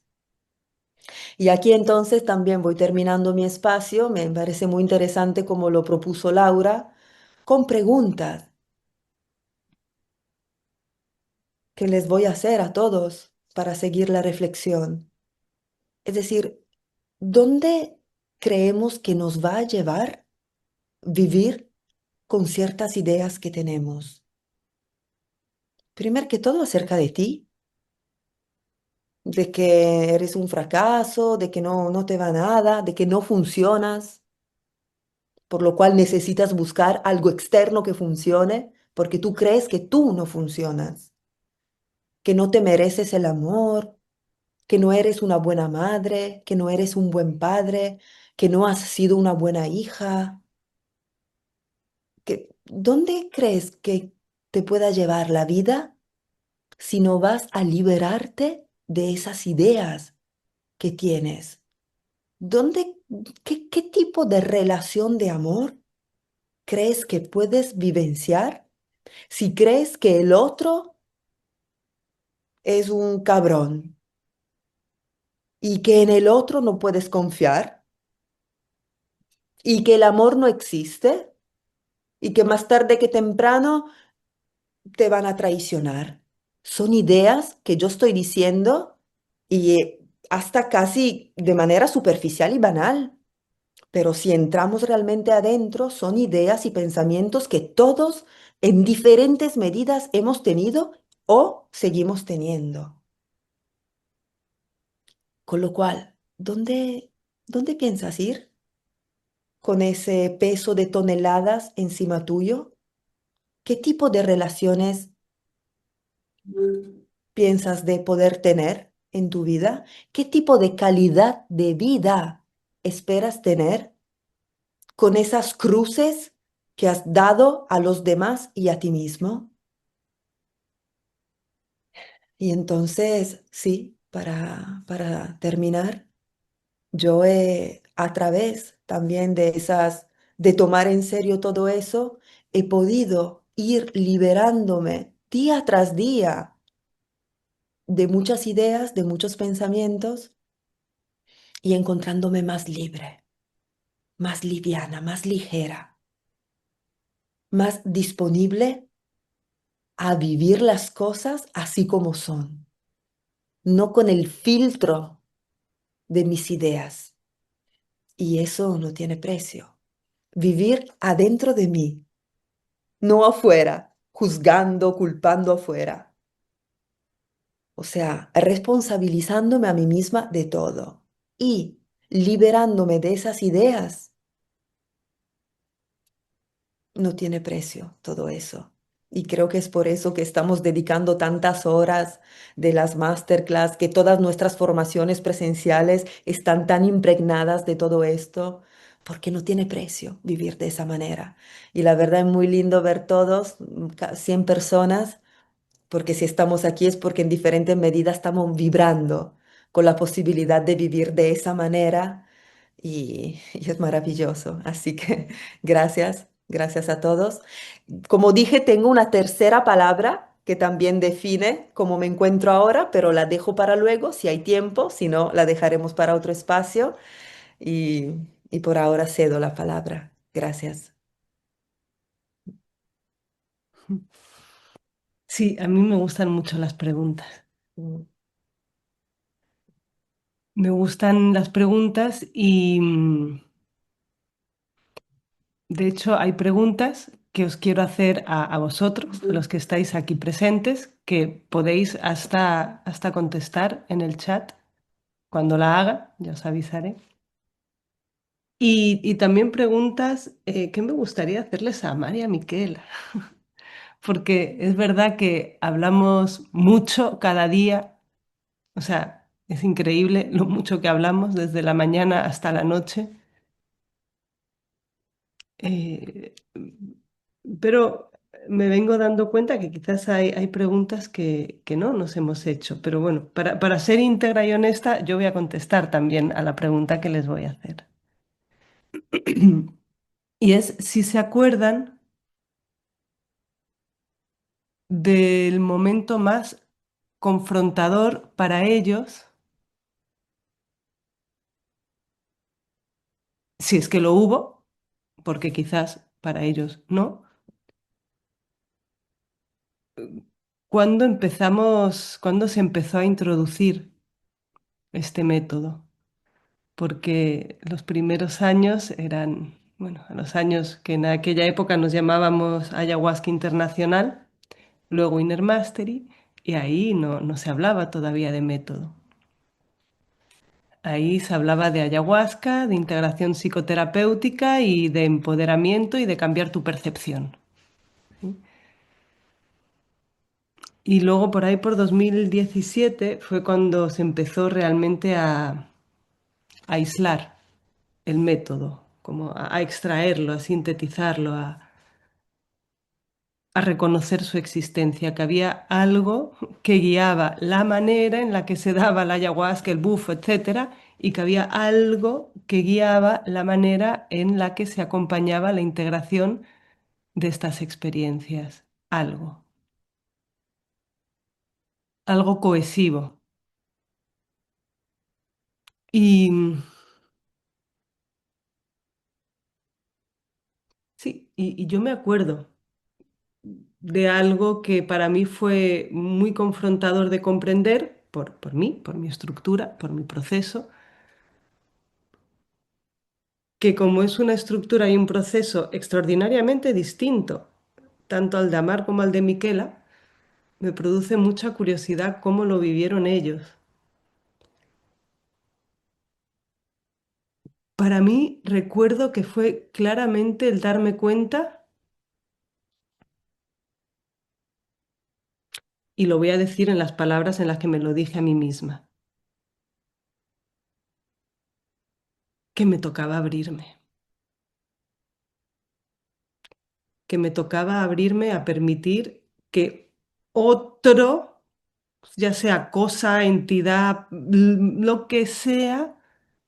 Y aquí entonces también voy terminando mi espacio. Me parece muy interesante como lo propuso Laura, con preguntas que les voy a hacer a todos para seguir la reflexión. Es decir, ¿dónde creemos que nos va a llevar vivir con ciertas ideas que tenemos? Primero que todo acerca de ti, de que eres un fracaso, de que no te va nada, de que no funcionas, por lo cual necesitas buscar algo externo que funcione, porque tú crees que tú no funcionas, que no te mereces el amor, que no eres una buena madre, que no eres un buen padre, que no has sido una buena hija, que ¿dónde crees que te pueda llevar la vida si no vas a liberarte de esas ideas que tienes? ¿Dónde, qué tipo de relación de amor crees que puedes vivenciar si crees que el otro es un cabrón y que en el otro no puedes confiar y que el amor no existe y que más tarde que temprano te van a traicionar? Son ideas que yo estoy diciendo y hasta casi de manera superficial y banal. Pero si entramos realmente adentro, son ideas y pensamientos que todos en diferentes medidas hemos tenido o seguimos teniendo. Con lo cual, ¿dónde piensas ir con ese peso de toneladas encima tuyo? ¿Qué tipo de relaciones piensas de poder tener en tu vida? ¿Qué tipo de calidad de vida esperas tener con esas cruces que has dado a los demás y a ti mismo? Y entonces, sí, para terminar, yo a través también de tomar en serio todo eso, he podido ir liberándome día tras día de muchas ideas, de muchos pensamientos y encontrándome más libre, más liviana, más ligera, más disponible a vivir las cosas así como son, no con el filtro de mis ideas. Y eso no tiene precio. Vivir adentro de mí, no afuera, juzgando, culpando afuera. O sea, responsabilizándome a mí misma de todo y liberándome de esas ideas. No tiene precio todo eso. Y creo que es por eso que estamos dedicando tantas horas de las masterclass, que todas nuestras formaciones presenciales están tan impregnadas de todo esto, porque no tiene precio vivir de esa manera. Y la verdad es muy lindo ver todos, 100 personas, porque si estamos aquí es porque en diferentes medidas estamos vibrando con la posibilidad de vivir de esa manera y es maravilloso. Así que gracias, gracias a todos. Como dije, tengo una tercera palabra que también define cómo me encuentro ahora, pero la dejo para luego, si hay tiempo, si no, la dejaremos para otro espacio y, y por ahora cedo la palabra. Gracias. Sí, a mí me gustan mucho las preguntas. Mm. Me gustan las preguntas y de hecho hay preguntas que os quiero hacer a vosotros, a los que estáis aquí presentes, que podéis hasta contestar en el chat. Cuando la haga, ya os avisaré. Y también preguntas, ¿qué me gustaría hacerles a María Miquela? Porque es verdad que hablamos mucho cada día, o sea, es increíble lo mucho que hablamos desde la mañana hasta la noche. Eh, pero me vengo dando cuenta que quizás hay preguntas que no nos hemos hecho. Pero bueno, para ser íntegra y honesta, yo voy a contestar también a la pregunta que les voy a hacer. Y es si se acuerdan del momento más confrontador para ellos, si es que lo hubo, porque quizás para ellos no, cuando se empezó a introducir este método, porque los primeros años eran, bueno, a los años que en aquella época nos llamábamos ayahuasca internacional, luego Inner Mastery, y ahí no se hablaba todavía de método. Ahí se hablaba de ayahuasca, de integración psicoterapéutica y de empoderamiento y de cambiar tu percepción. Y luego por ahí por 2017 fue cuando se empezó realmente a aislar el método, como a extraerlo, a sintetizarlo, a reconocer su existencia, que había algo que guiaba la manera en la que se daba la ayahuasca, el bufo, etcétera, y que había algo que guiaba la manera en la que se acompañaba la integración de estas experiencias. Algo cohesivo. Y sí, y yo me acuerdo de algo que para mí fue muy confrontador de comprender por mí, por mi estructura, por mi proceso, que como es una estructura y un proceso extraordinariamente distinto, tanto al de Amar como al de Miquela, me produce mucha curiosidad cómo lo vivieron ellos. Para mí recuerdo que fue claramente el darme cuenta, y lo voy a decir en las palabras en las que me lo dije a mí misma, que me tocaba abrirme, que me tocaba abrirme a permitir que otro, ya sea cosa, entidad, lo que sea,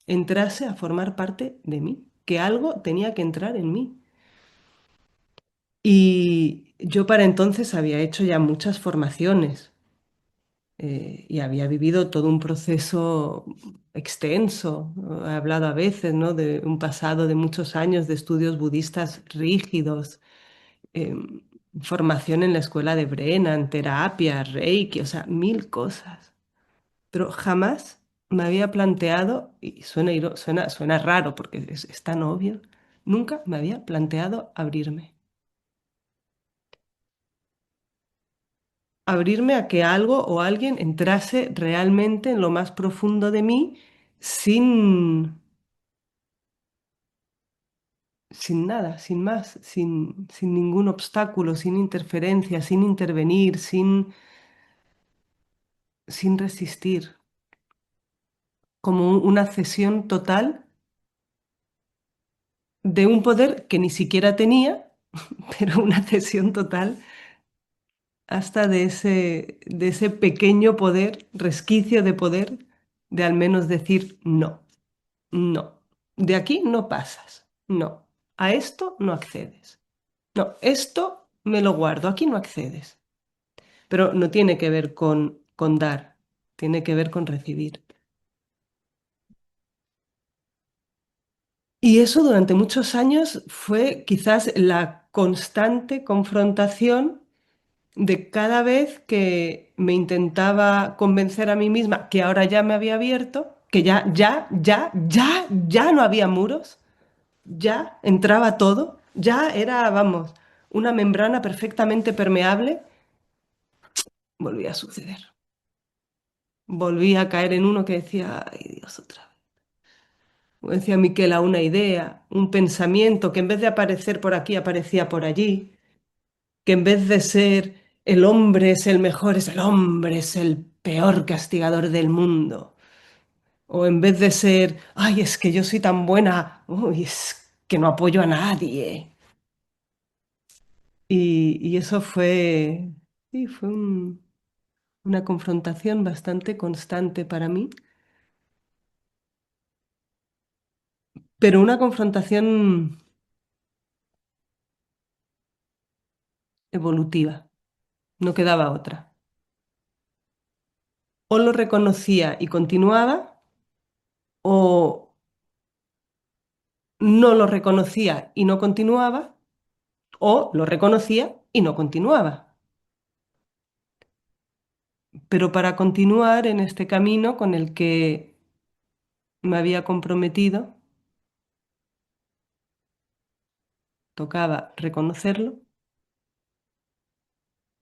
entrase a formar parte de mí, que algo tenía que entrar en mí. Y yo para entonces había hecho ya muchas formaciones y había vivido todo un proceso extenso. He hablado a veces, ¿no?, de un pasado de muchos años de estudios budistas rígidos, em, formación en la escuela de Brennan, terapia, Reiki, o sea, mil cosas. Pero jamás me había planteado, y suena raro porque es tan obvio, nunca me había planteado abrirme. Abrirme a que algo o alguien entrase realmente en lo más profundo de mí sin, sin nada, sin más, sin ningún obstáculo, sin interferencia, sin intervenir, sin resistir, como una cesión total de un poder que ni siquiera tenía, pero una cesión total hasta de ese pequeño poder, resquicio de poder, de al menos decir no, no, de aquí no pasas, no, a esto no accedes, no, esto me lo guardo, aquí no accedes. Pero no tiene que ver con dar, tiene que ver con recibir. Y eso durante muchos años fue quizás la constante confrontación de cada vez que me intentaba convencer a mí misma que ahora ya me había abierto, que ya no había muros, ya entraba todo, ya era, vamos, una membrana perfectamente permeable, volvía a suceder. Volví a caer en uno que decía, ay Dios, otra vez. decía Miquela, una idea, un pensamiento que en vez de aparecer por aquí aparecía por allí, que en vez de ser el hombre es el mejor, es el hombre, es el peor castigador del mundo. O en vez de ser, ay, es que yo soy tan buena, uy, es que no apoyo a nadie. Y eso fue, sí, fue una confrontación bastante constante para mí, pero una confrontación evolutiva, no quedaba otra. O lo reconocía y continuaba, o no lo reconocía y no continuaba, o lo reconocía y no continuaba. Pero para continuar en este camino con el que me había comprometido, tocaba reconocerlo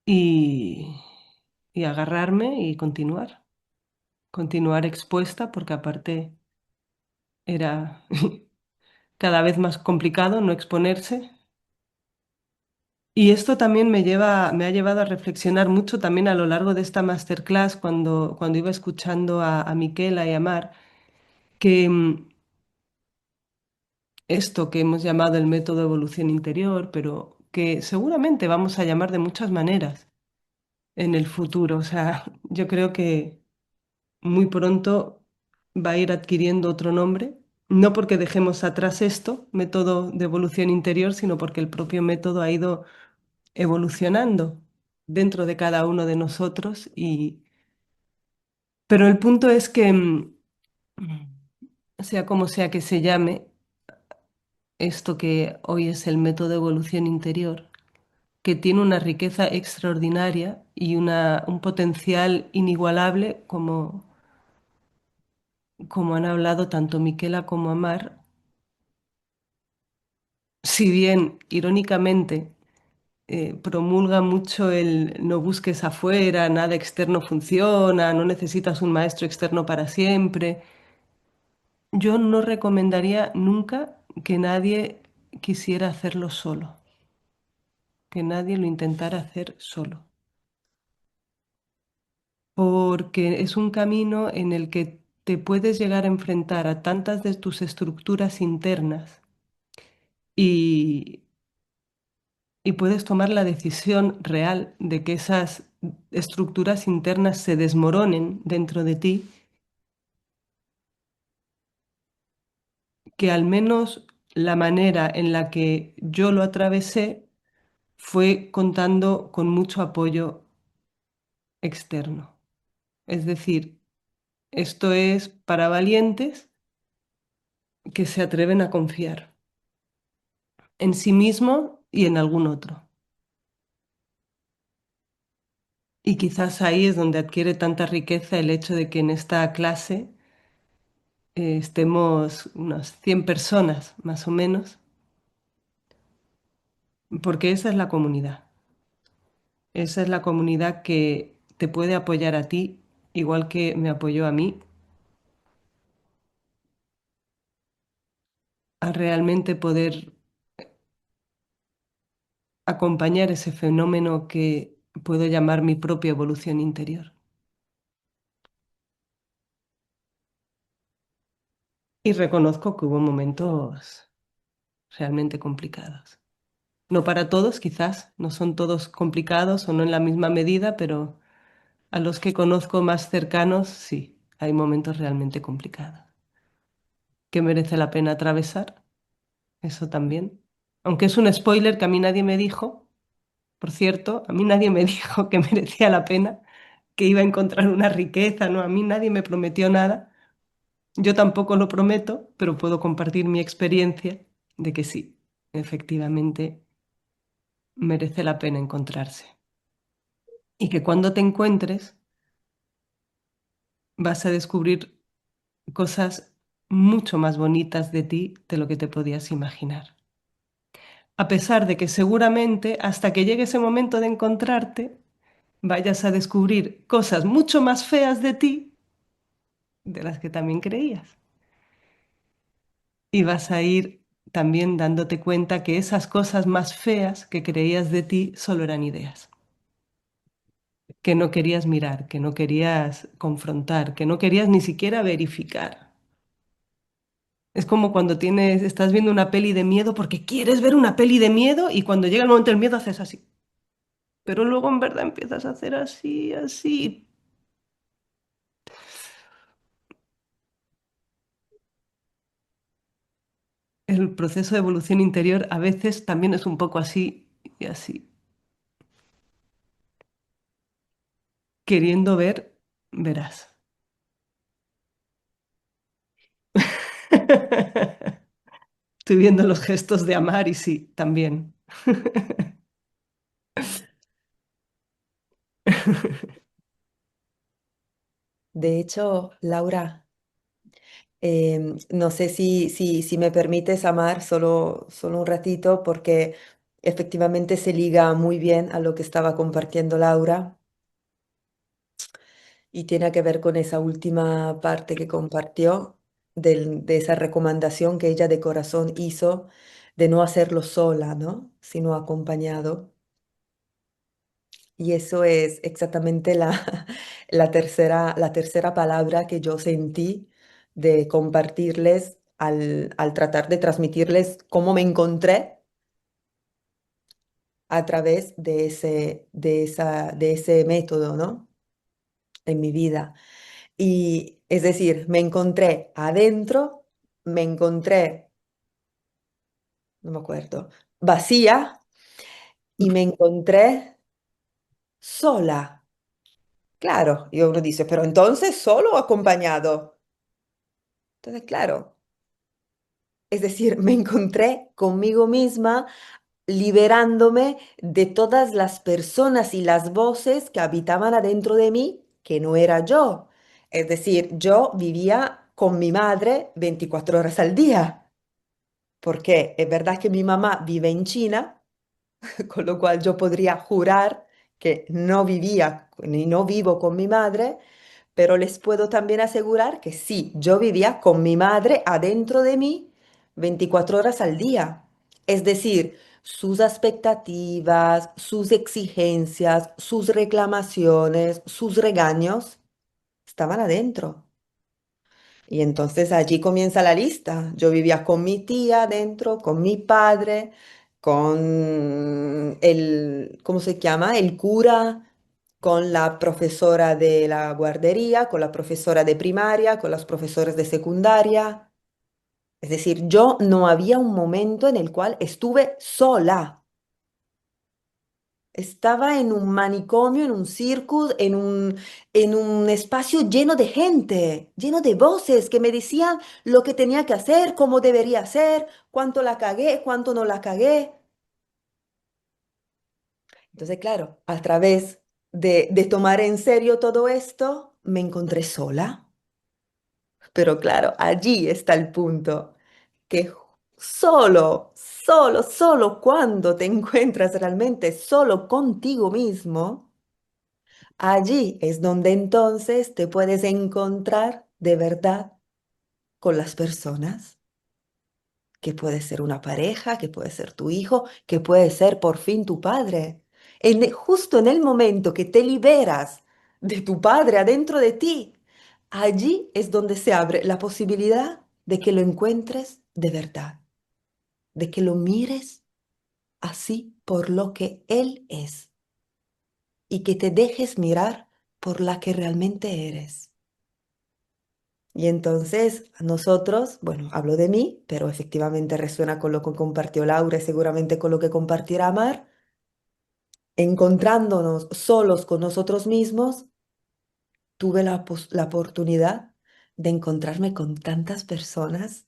y, y agarrarme y continuar. Continuar expuesta porque aparte era cada vez más complicado no exponerse. Y esto también me ha llevado a reflexionar mucho también a lo largo de esta masterclass cuando iba escuchando a Miquela y a Mar, que esto que hemos llamado el método de evolución interior, pero que seguramente vamos a llamar de muchas maneras en el futuro. O sea, yo creo que muy pronto va a ir adquiriendo otro nombre, no porque dejemos atrás esto, método de evolución interior, sino porque el propio método ha ido evolucionando dentro de cada uno de nosotros. Pero el punto es que, sea como sea que se llame, esto que hoy es el método de evolución interior, que tiene una riqueza extraordinaria y un potencial inigualable, como han hablado tanto Miquela como Amar, si bien irónicamente promulga mucho el no busques afuera, nada externo funciona, no necesitas un maestro externo para siempre. Yo no recomendaría nunca que nadie quisiera hacerlo solo, que nadie lo intentara hacer solo, porque es un camino en el que te puedes llegar a enfrentar a tantas de tus estructuras internas y, y puedes tomar la decisión real de que esas estructuras internas se desmoronen dentro de ti, que al menos la manera en la que yo lo atravesé fue contando con mucho apoyo externo. Es decir, esto es para valientes que se atreven a confiar en sí mismo y en algún otro. Y quizás ahí es donde adquiere tanta riqueza el hecho de que en esta clase estemos unas 100 personas más o menos, porque esa es la comunidad. Esa es la comunidad que te puede apoyar a ti, igual que me apoyó a mí, a realmente poder acompañar ese fenómeno que puedo llamar mi propia evolución interior. Y reconozco que hubo momentos realmente complicados. No para todos, quizás, no son todos complicados o no en la misma medida, pero a los que conozco más cercanos, sí, hay momentos realmente complicados. Que merece la pena atravesar, eso también. Aunque es un spoiler que a mí nadie me dijo, por cierto, a mí nadie me dijo que merecía la pena, que iba a encontrar una riqueza, no, a mí nadie me prometió nada. Yo tampoco lo prometo, pero puedo compartir mi experiencia de que sí, efectivamente merece la pena encontrarse. Y que cuando te encuentres vas a descubrir cosas mucho más bonitas de ti de lo que te podías imaginar. A pesar de que seguramente hasta que llegue ese momento de encontrarte, vayas a descubrir cosas mucho más feas de ti de las que también creías. y vas a ir también dándote cuenta que esas cosas más feas que creías de ti solo eran ideas, que no querías mirar, que no querías confrontar, que no querías ni siquiera verificar. Es como cuando estás viendo una peli de miedo porque quieres ver una peli de miedo y cuando llega el momento del miedo haces así. Pero luego en verdad empiezas a hacer así, así. El proceso de evolución interior a veces también es un poco así y así. Queriendo ver, verás. Estoy viendo los gestos de amar y sí, también. De hecho, Laura, no sé si me permites amar solo un ratito, porque efectivamente se liga muy bien a lo que estaba compartiendo Laura y tiene que ver con esa última parte que compartió de esa recomendación que ella de corazón hizo de no hacerlo sola, ¿no? Sino acompañado. Y eso es exactamente la tercera palabra que yo sentí de compartirles al tratar de transmitirles cómo me encontré a través de ese método, ¿no? En mi vida. Y es decir, me encontré adentro, me encontré, no me acuerdo, vacía y me encontré sola. Claro, y uno dice, pero entonces solo o acompañado. Entonces, claro, es decir, me encontré conmigo misma liberándome de todas las personas y las voces que habitaban adentro de mí, que no era yo. Es decir, yo vivía con mi madre 24 horas al día, porque es verdad que mi mamá vive en China, con lo cual yo podría jurar que no vivía ni no vivo con mi madre, pero les puedo también asegurar que sí, yo vivía con mi madre adentro de mí 24 horas al día. Es decir, sus expectativas, sus exigencias, sus reclamaciones, sus regaños estaban adentro. Y entonces allí comienza la lista. Yo vivía con mi tía adentro, con mi padre, con ¿cómo se llama? El cura, con la profesora de la guardería, con la profesora de primaria, con los profesores de secundaria. Es decir, yo no había un momento en el cual estuve sola. Estaba en un manicomio, en un circus, en un espacio lleno de gente, lleno de voces que me decían lo que tenía que hacer, cómo debería hacer, cuánto la cagué, cuánto no la cagué. Entonces, claro, a través de tomar en serio todo esto, me encontré sola. Pero claro, allí está el punto, que solo cuando te encuentras realmente solo contigo mismo, allí es donde entonces te puedes encontrar de verdad con las personas, que puede ser una pareja, que puede ser tu hijo, que puede ser por fin tu padre. Justo en el momento que te liberas de tu padre adentro de ti, allí es donde se abre la posibilidad de que lo encuentres de verdad, de que lo mires así por lo que él es y que te dejes mirar por la que realmente eres. Y entonces a nosotros, bueno, hablo de mí, pero efectivamente resuena con lo que compartió Laura y seguramente con lo que compartirá Mar, encontrándonos solos con nosotros mismos, tuve la oportunidad de encontrarme con tantas personas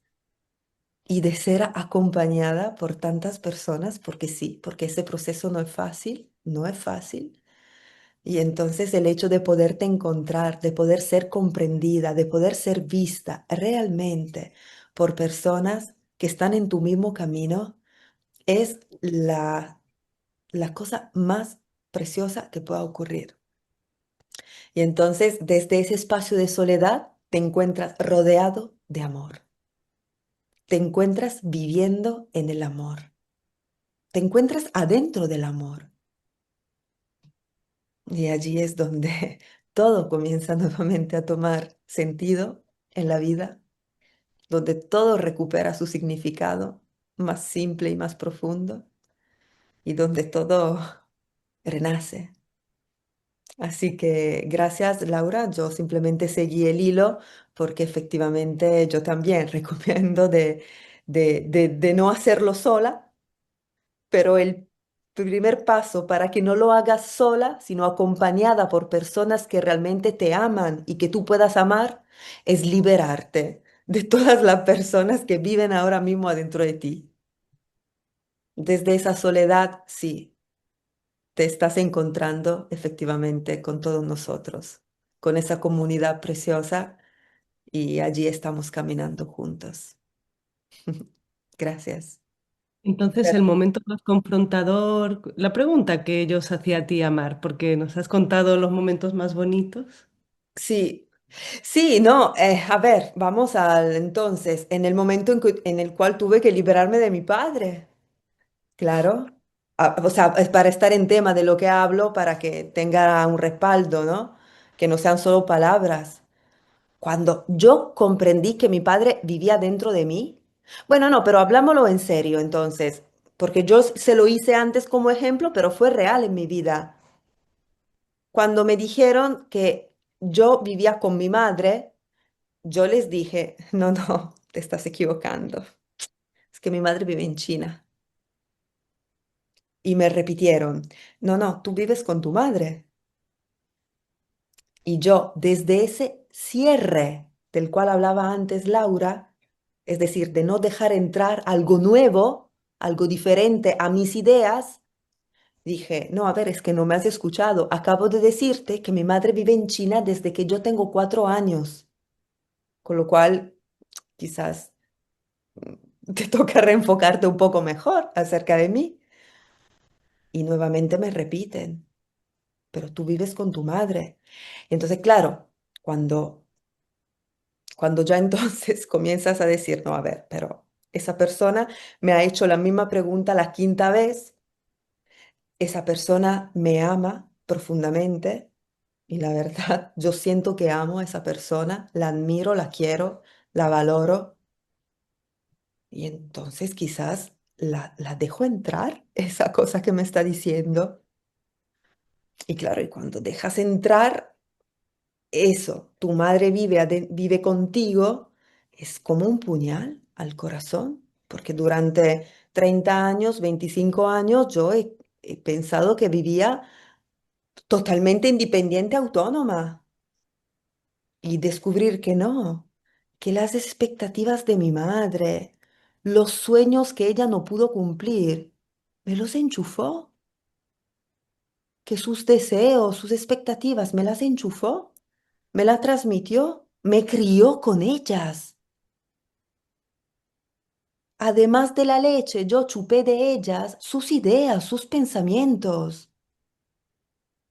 y de ser acompañada por tantas personas, porque sí, porque ese proceso no es fácil, no es fácil. Y entonces el hecho de poderte encontrar, de poder ser comprendida, de poder ser vista realmente por personas que están en tu mismo camino, es la cosa más preciosa que pueda ocurrir. Y entonces desde ese espacio de soledad te encuentras rodeado de amor. te encuentras viviendo en el amor, te encuentras adentro del amor. Y allí es donde todo comienza nuevamente a tomar sentido en la vida, donde todo recupera su significado más simple y más profundo, y donde todo renace. Así que gracias, Laura. Yo simplemente seguí el hilo porque efectivamente yo también recomiendo de no hacerlo sola, pero el primer paso para que no lo hagas sola, sino acompañada por personas que realmente te aman y que tú puedas amar, es liberarte de todas las personas que viven ahora mismo adentro de ti. Desde esa soledad, sí, te estás encontrando efectivamente con todos nosotros, con esa comunidad preciosa y allí estamos caminando juntos. Gracias. Entonces, el momento más confrontador, la pregunta que yo os hacía a ti, Amar, porque nos has contado los momentos más bonitos. Sí, sí, no, a ver, vamos al entonces, en el momento en el cual tuve que liberarme de mi padre, claro. O sea, es para estar en tema de lo que hablo, para que tenga un respaldo, ¿no? Que no sean solo palabras. Cuando yo comprendí que mi padre vivía dentro de mí, bueno, no, pero hablámoslo en serio entonces, porque yo se lo hice antes como ejemplo, pero fue real en mi vida. Cuando me dijeron que yo vivía con mi madre, yo les dije, no, no, te estás equivocando. Es que mi madre vive en China. Y me repitieron, no, no, tú vives con tu madre. Y yo, desde ese cierre del cual hablaba antes Laura, es decir, de no dejar entrar algo nuevo, algo diferente a mis ideas, dije, no, a ver, es que no me has escuchado. Acabo de decirte que mi madre vive en China desde que yo tengo 4 años, con lo cual quizás te toca reenfocarte un poco mejor acerca de mí. Y nuevamente me repiten, pero tú vives con tu madre. Entonces, claro, cuando ya entonces comienzas a decir, no, a ver, pero esa persona me ha hecho la misma pregunta la quinta vez, esa persona me ama profundamente y la verdad, yo siento que amo a esa persona, la admiro, la quiero, la valoro y entonces quizás la dejo entrar, esa cosa que me está diciendo. Y claro, y cuando dejas entrar eso, tu madre vive contigo, es como un puñal al corazón, porque durante 30 años, 25 años, yo he pensado que vivía totalmente independiente, autónoma, y descubrir que no, que las expectativas de mi madre, los sueños que ella no pudo cumplir, me los enchufó, que sus deseos, sus expectativas me las enchufó, me las transmitió, me crió con ellas. Además de la leche, yo chupé de ellas sus ideas, sus pensamientos.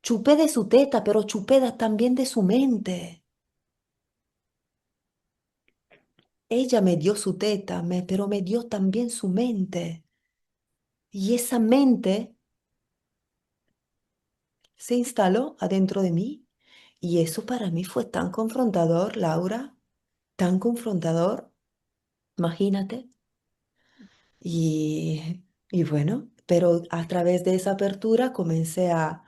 Chupé de su teta, pero chupé también de su mente. Ella me dio su teta, pero me dio también su mente. Y esa mente se instaló adentro de mí. Y eso para mí fue tan confrontador, Laura, tan confrontador, imagínate. Y bueno, pero a través de esa apertura comencé a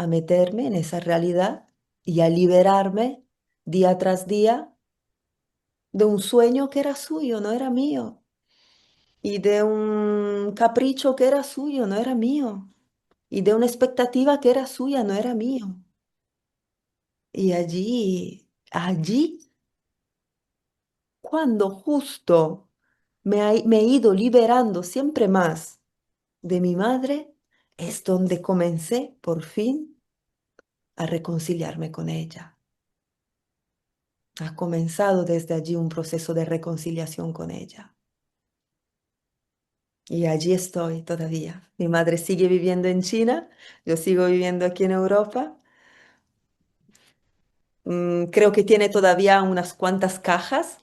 meterme en esa realidad y a liberarme día tras día de un sueño que era suyo, no era mío, y de un capricho que era suyo, no era mío, y de una expectativa que era suya, no era mío. Y allí, cuando justo me he ido liberando siempre más de mi madre, es donde comencé por fin a reconciliarme con ella. Ha comenzado desde allí un proceso de reconciliación con ella. Y allí estoy todavía. Mi madre sigue viviendo en China, yo sigo viviendo aquí en Europa. Creo que tiene todavía unas cuantas cajas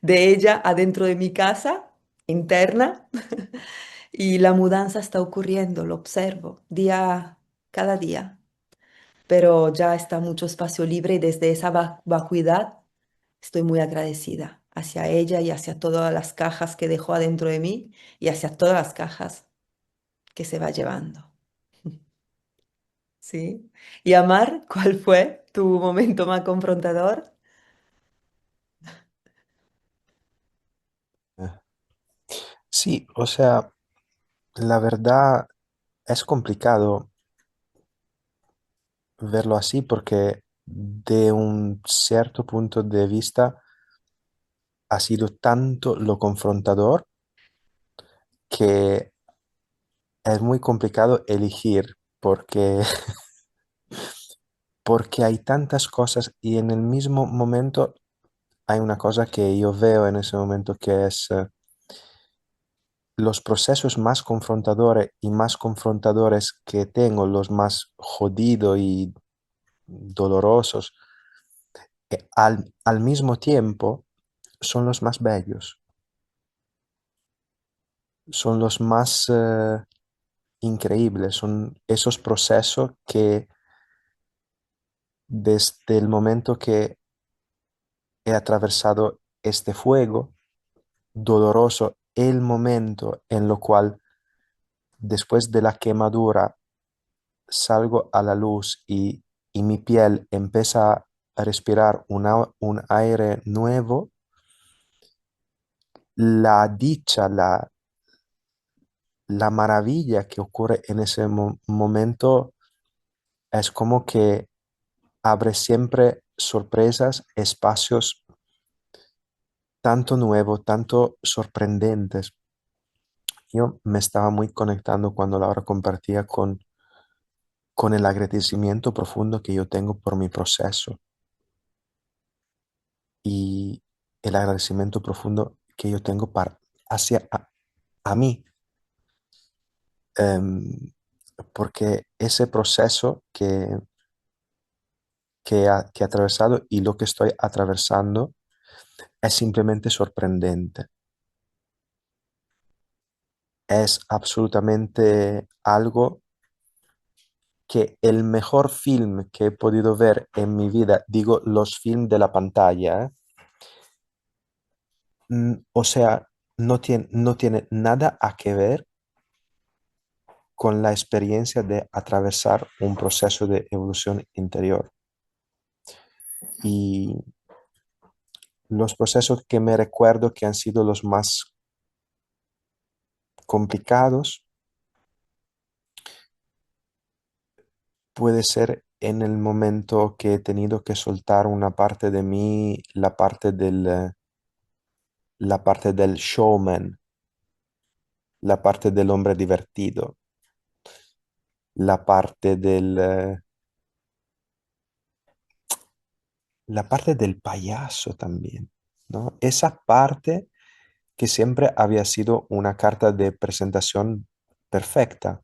de ella adentro de mi casa interna y la mudanza está ocurriendo, lo observo cada día, pero ya está mucho espacio libre y desde esa vacuidad estoy muy agradecida hacia ella y hacia todas las cajas que dejó adentro de mí y hacia todas las cajas que se va llevando. ¿Sí? Y Amar, ¿cuál fue tu momento más confrontador? Eh, Sí, o sea, la verdad es complicado verlo así porque de un cierto punto de vista ha sido tanto lo confrontador que es muy complicado elegir porque, porque hay tantas cosas y en el mismo momento hay una cosa que yo veo en ese momento que es los procesos más confrontadores que tengo, los más jodidos y dolorosos, al mismo tiempo son los más bellos, son los más increíbles, son esos procesos que desde el momento que he atravesado este fuego doloroso, el momento en lo cual después de la quemadura salgo a la luz y mi piel empieza a respirar un aire nuevo, la dicha, la maravilla que ocurre en ese momento es como que abre siempre sorpresas, espacios tanto nuevos, tanto sorprendentes. Yo me estaba muy conectando cuando Laura compartía con el agradecimiento profundo que yo tengo por mi proceso y el agradecimiento profundo que yo tengo hacia a mí, em, porque ese proceso que he atravesado y lo que estoy atravesando es simplemente sorprendente. Es absolutamente algo que el mejor film que he podido ver en mi vida, digo los films de la pantalla, o sea, no tiene nada a que ver con la experiencia de atravesar un proceso de evolución interior. Y los procesos que me recuerdo que han sido los más complicados puede ser en el momento que he tenido que soltar una parte de mí, la parte del showman, la parte del hombre divertido, la la parte del payaso también, ¿no? Esa parte que siempre había sido una carta de presentación perfecta,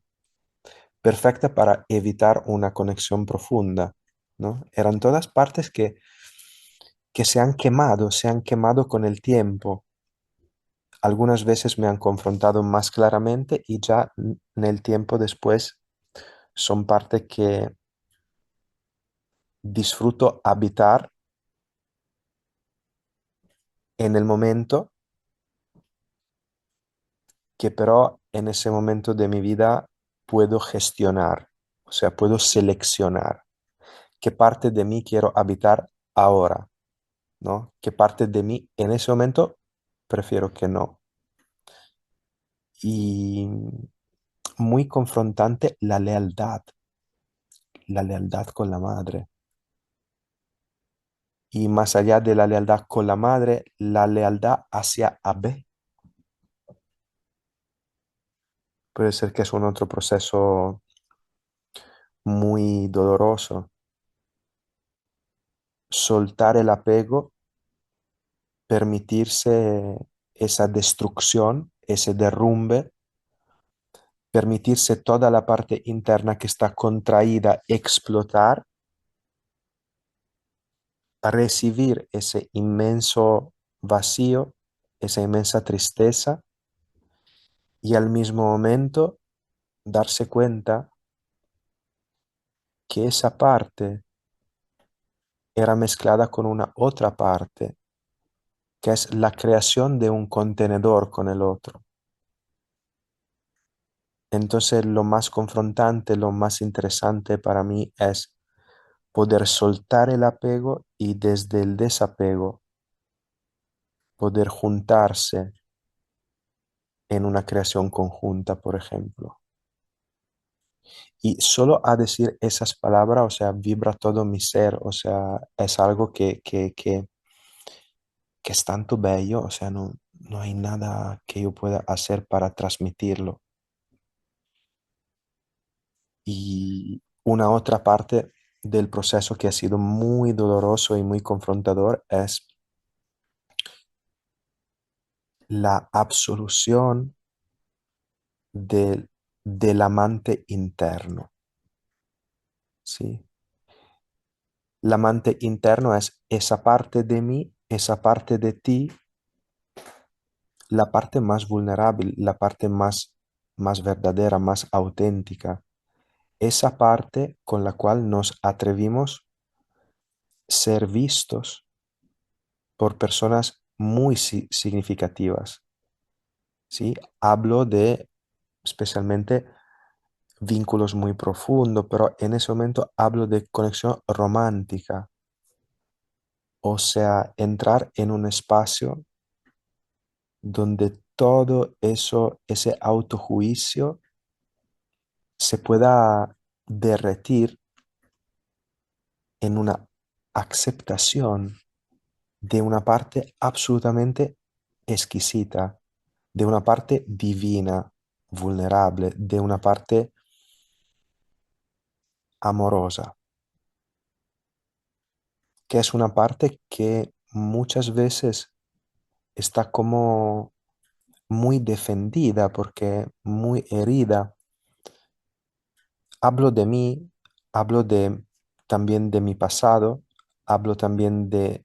perfecta para evitar una conexión profunda, ¿no? Eran todas partes que se han quemado con el tiempo. Algunas veces me han confrontado más claramente y ya en el tiempo después son parte que disfruto habitar en el momento, que pero en ese momento de mi vida puedo gestionar, o sea, puedo seleccionar qué parte de mí quiero habitar ahora, ¿no? ¿Qué parte de mí en ese momento prefiero que no? Y muy confrontante la lealtad con la madre. Y más allá de la lealtad con la madre, la lealtad hacia AB. Puede ser que es un otro proceso muy doloroso. Soltar el apego, permitirse esa destrucción, ese derrumbe, permitirse toda la parte interna que está contraída explotar, recibir ese inmenso vacío, esa inmensa tristeza y al mismo momento darse cuenta que esa parte era mezclada con una otra parte, que es la creación de un contenedor con el otro. Entonces lo más confrontante, lo más interesante para mí es poder soltar el apego y desde el desapego poder juntarse en una creación conjunta, por ejemplo. Y solo a decir esas palabras, o sea, vibra todo mi ser, o sea, es algo que es tanto bello, o sea, no hay nada que yo pueda hacer para transmitirlo. Y una otra parte del proceso que ha sido muy doloroso y muy confrontador es la absolución del amante interno, ¿sí? El amante interno es esa parte de mí, esa parte de ti, la parte más vulnerable, la parte más verdadera, más auténtica, esa parte con la cual nos atrevimos ser vistos por personas muy significativas, ¿sí? Hablo de especialmente vínculos muy profundos, pero en ese momento hablo de conexión romántica, o sea, entrar en un espacio donde todo eso, ese autojuicio se pueda derretir en una aceptación de una parte absolutamente exquisita, de una parte divina, vulnerable, de una parte amorosa, que es una parte que muchas veces está como muy defendida porque muy herida. Hablo de mí, hablo también de mi pasado, hablo también de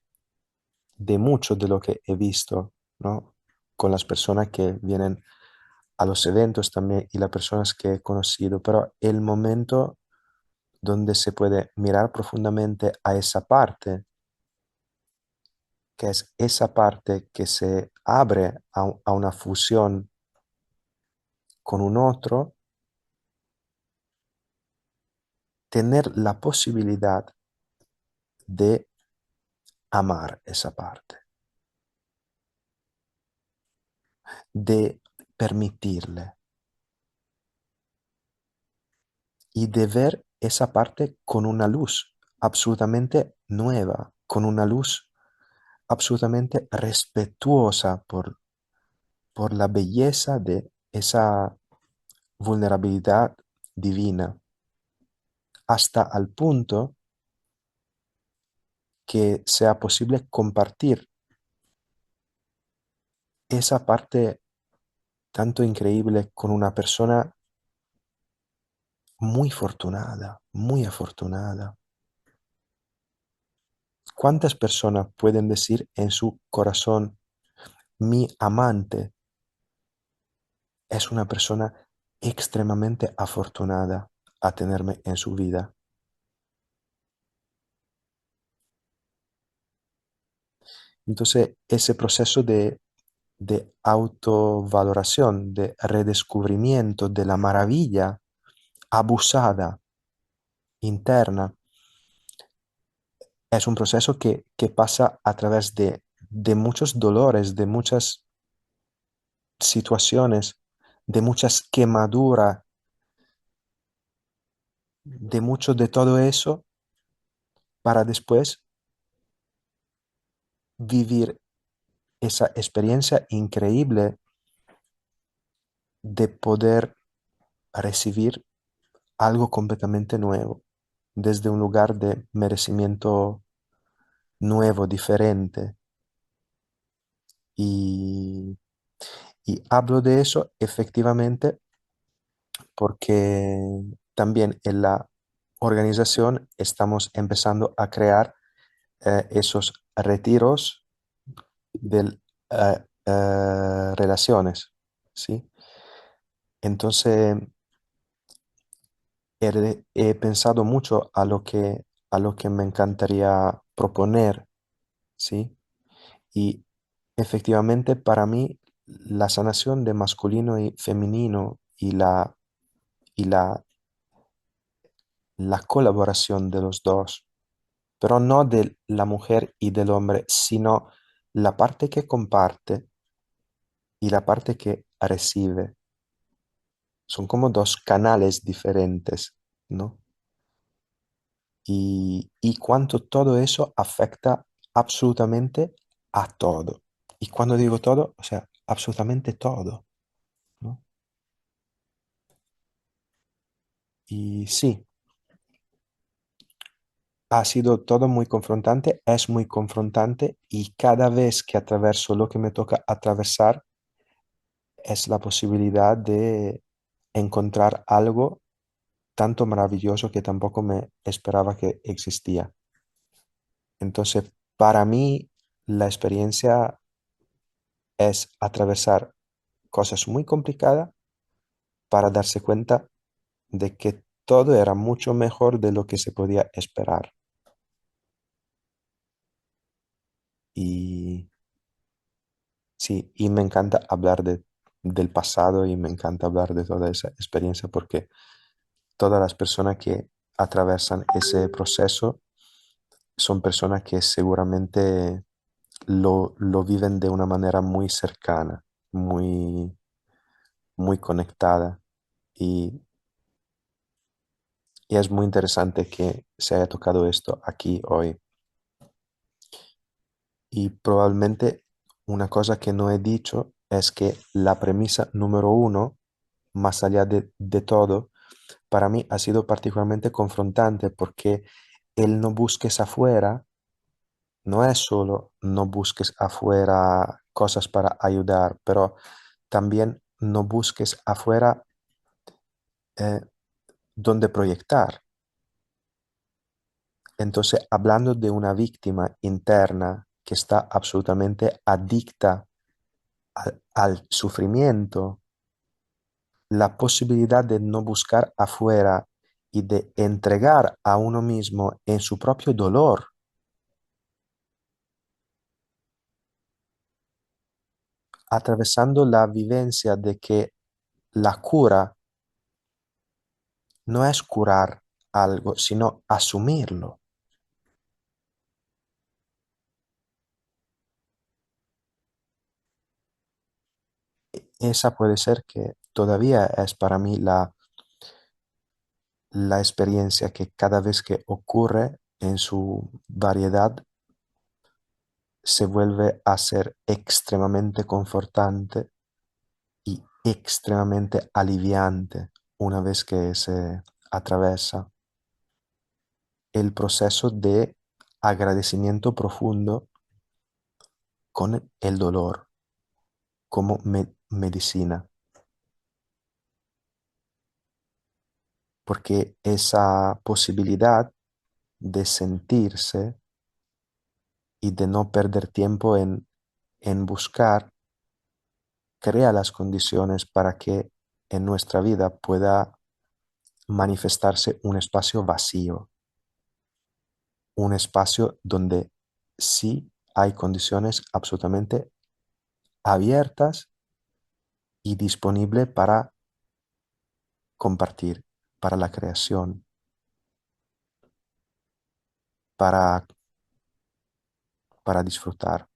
mucho de lo que he visto, ¿no? Con las personas que vienen a los eventos también y las personas que he conocido, pero el momento donde se puede mirar profundamente a esa parte, que es esa parte que se abre a una fusión con un otro, tener la posibilidad de amar esa parte, de permitirle y de ver esa parte con una luz absolutamente nueva, con una luz absolutamente respetuosa por la belleza de esa vulnerabilidad divina, hasta al punto que sea posible compartir esa parte tanto increíble con una persona muy afortunada, muy afortunada. ¿Cuántas personas pueden decir en su corazón, mi amante es una persona extremadamente afortunada a tenerme en su vida? Entonces, ese proceso de autovaloración, de redescubrimiento de la maravilla abusada interna, es un proceso que pasa a través de muchos dolores, de muchas situaciones, de muchas quemaduras, de mucho de todo eso, para después vivir esa experiencia increíble de poder recibir algo completamente nuevo, desde un lugar de merecimiento nuevo, diferente. Y, y hablo de eso efectivamente porque también en la organización estamos empezando a crear esos retiros de relaciones, ¿sí? Entonces, he pensado mucho a lo que me encantaría proponer, ¿sí? Y efectivamente para mí la sanación de masculino y femenino y la colaboración de los dos, pero no de la mujer y del hombre, sino la parte que comparte y la parte que recibe. Son como dos canales diferentes, ¿no? Y cuánto todo eso afecta absolutamente a todo. Y cuando digo todo, o sea, absolutamente todo, ¿no? Y sí, ha sido todo muy confrontante, es muy confrontante y cada vez que atraverso lo que me toca atravesar es la posibilidad de encontrar algo tanto maravilloso que tampoco me esperaba que existía. Entonces, para mí, la experiencia es atravesar cosas muy complicadas para darse cuenta de que todo era mucho mejor de lo que se podía esperar. Y sí, y me encanta hablar del pasado y me encanta hablar de toda esa experiencia porque todas las personas que atravesan ese proceso son personas que seguramente lo viven de una manera muy cercana, muy, muy conectada. Y, y es muy interesante que se haya tocado esto aquí hoy. Y probablemente una cosa que no he dicho es que la premisa número uno, más allá de todo, para mí ha sido particularmente confrontante porque el no busques afuera no es solo no busques afuera cosas para ayudar, pero también no busques afuera eh, donde proyectar. Entonces, hablando de una víctima interna que está absolutamente adicta al sufrimiento, la posibilidad de no buscar afuera y de entregar a uno mismo en su propio dolor, atravesando la vivencia de que la cura no es curar algo, sino asumirlo. Esa puede ser que todavía es para mí la experiencia que cada vez que ocurre en su variedad se vuelve a ser extremadamente confortante y extremadamente aliviante una vez que se atraviesa el proceso de agradecimiento profundo con el dolor como medicina, porque esa posibilidad de sentirse y de no perder tiempo en buscar crea las condiciones para que en nuestra vida pueda manifestarse un espacio vacío, un espacio donde sí hay condiciones absolutamente abiertas y disponibles para compartir, para la creación, para, para disfrutar.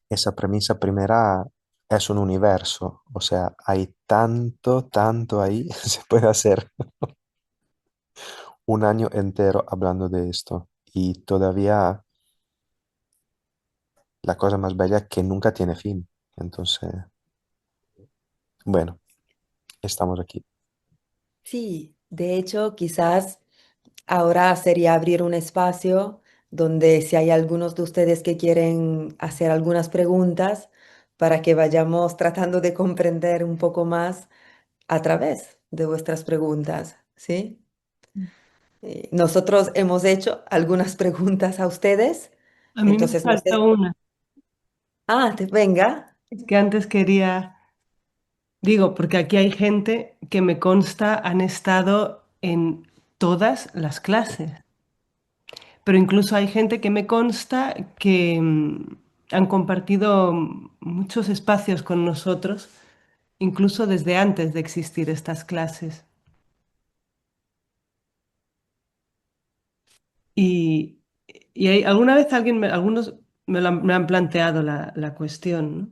Esa premisa primera es un universo, o sea, hay tanto, tanto ahí, se puede hacer un año entero hablando de esto y todavía la cosa más bella es que nunca tiene fin. Entonces, bueno, estamos aquí. Sí, de hecho, quizás ahora sería abrir un espacio donde si hay algunos de ustedes que quieren hacer algunas preguntas para que vayamos tratando de comprender un poco más a través de vuestras preguntas, ¿sí? Nosotros hemos hecho algunas preguntas a ustedes, A mí me entonces no falta sé. una. Venga. Es que antes quería, digo, porque aquí hay gente que me consta han estado en todas las clases, pero incluso hay gente que me consta que han compartido muchos espacios con nosotros, incluso desde antes de existir estas clases. Y, alguna vez algunos me han planteado la cuestión, ¿no?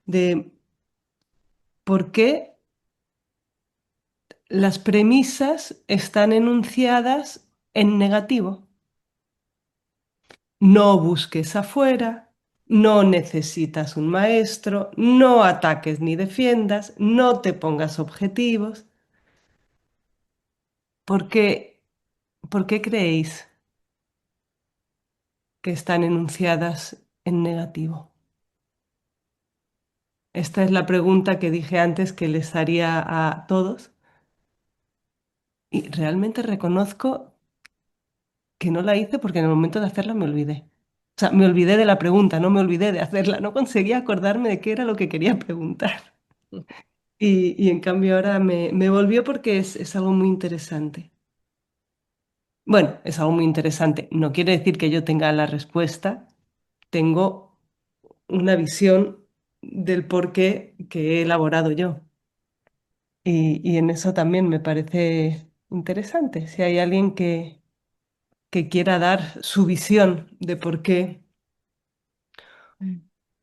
De por qué las premisas están enunciadas en negativo. No busques afuera, no necesitas un maestro, no ataques ni defiendas, no te pongas objetivos. ¿Por qué, por qué creéis que están enunciadas en negativo? Esta es la pregunta que dije antes que les haría a todos y realmente reconozco que no la hice porque en el momento de hacerla me olvidé. O sea, me olvidé de la pregunta, no me olvidé de hacerla, no conseguía acordarme de qué era lo que quería preguntar. Y en cambio ahora me volvió porque es algo muy interesante. Bueno, es algo muy interesante. No quiere decir que yo tenga la respuesta, tengo una visión del porqué que he elaborado yo. Y en eso también me parece interesante. Si hay alguien que quiera dar su visión de por qué Mm.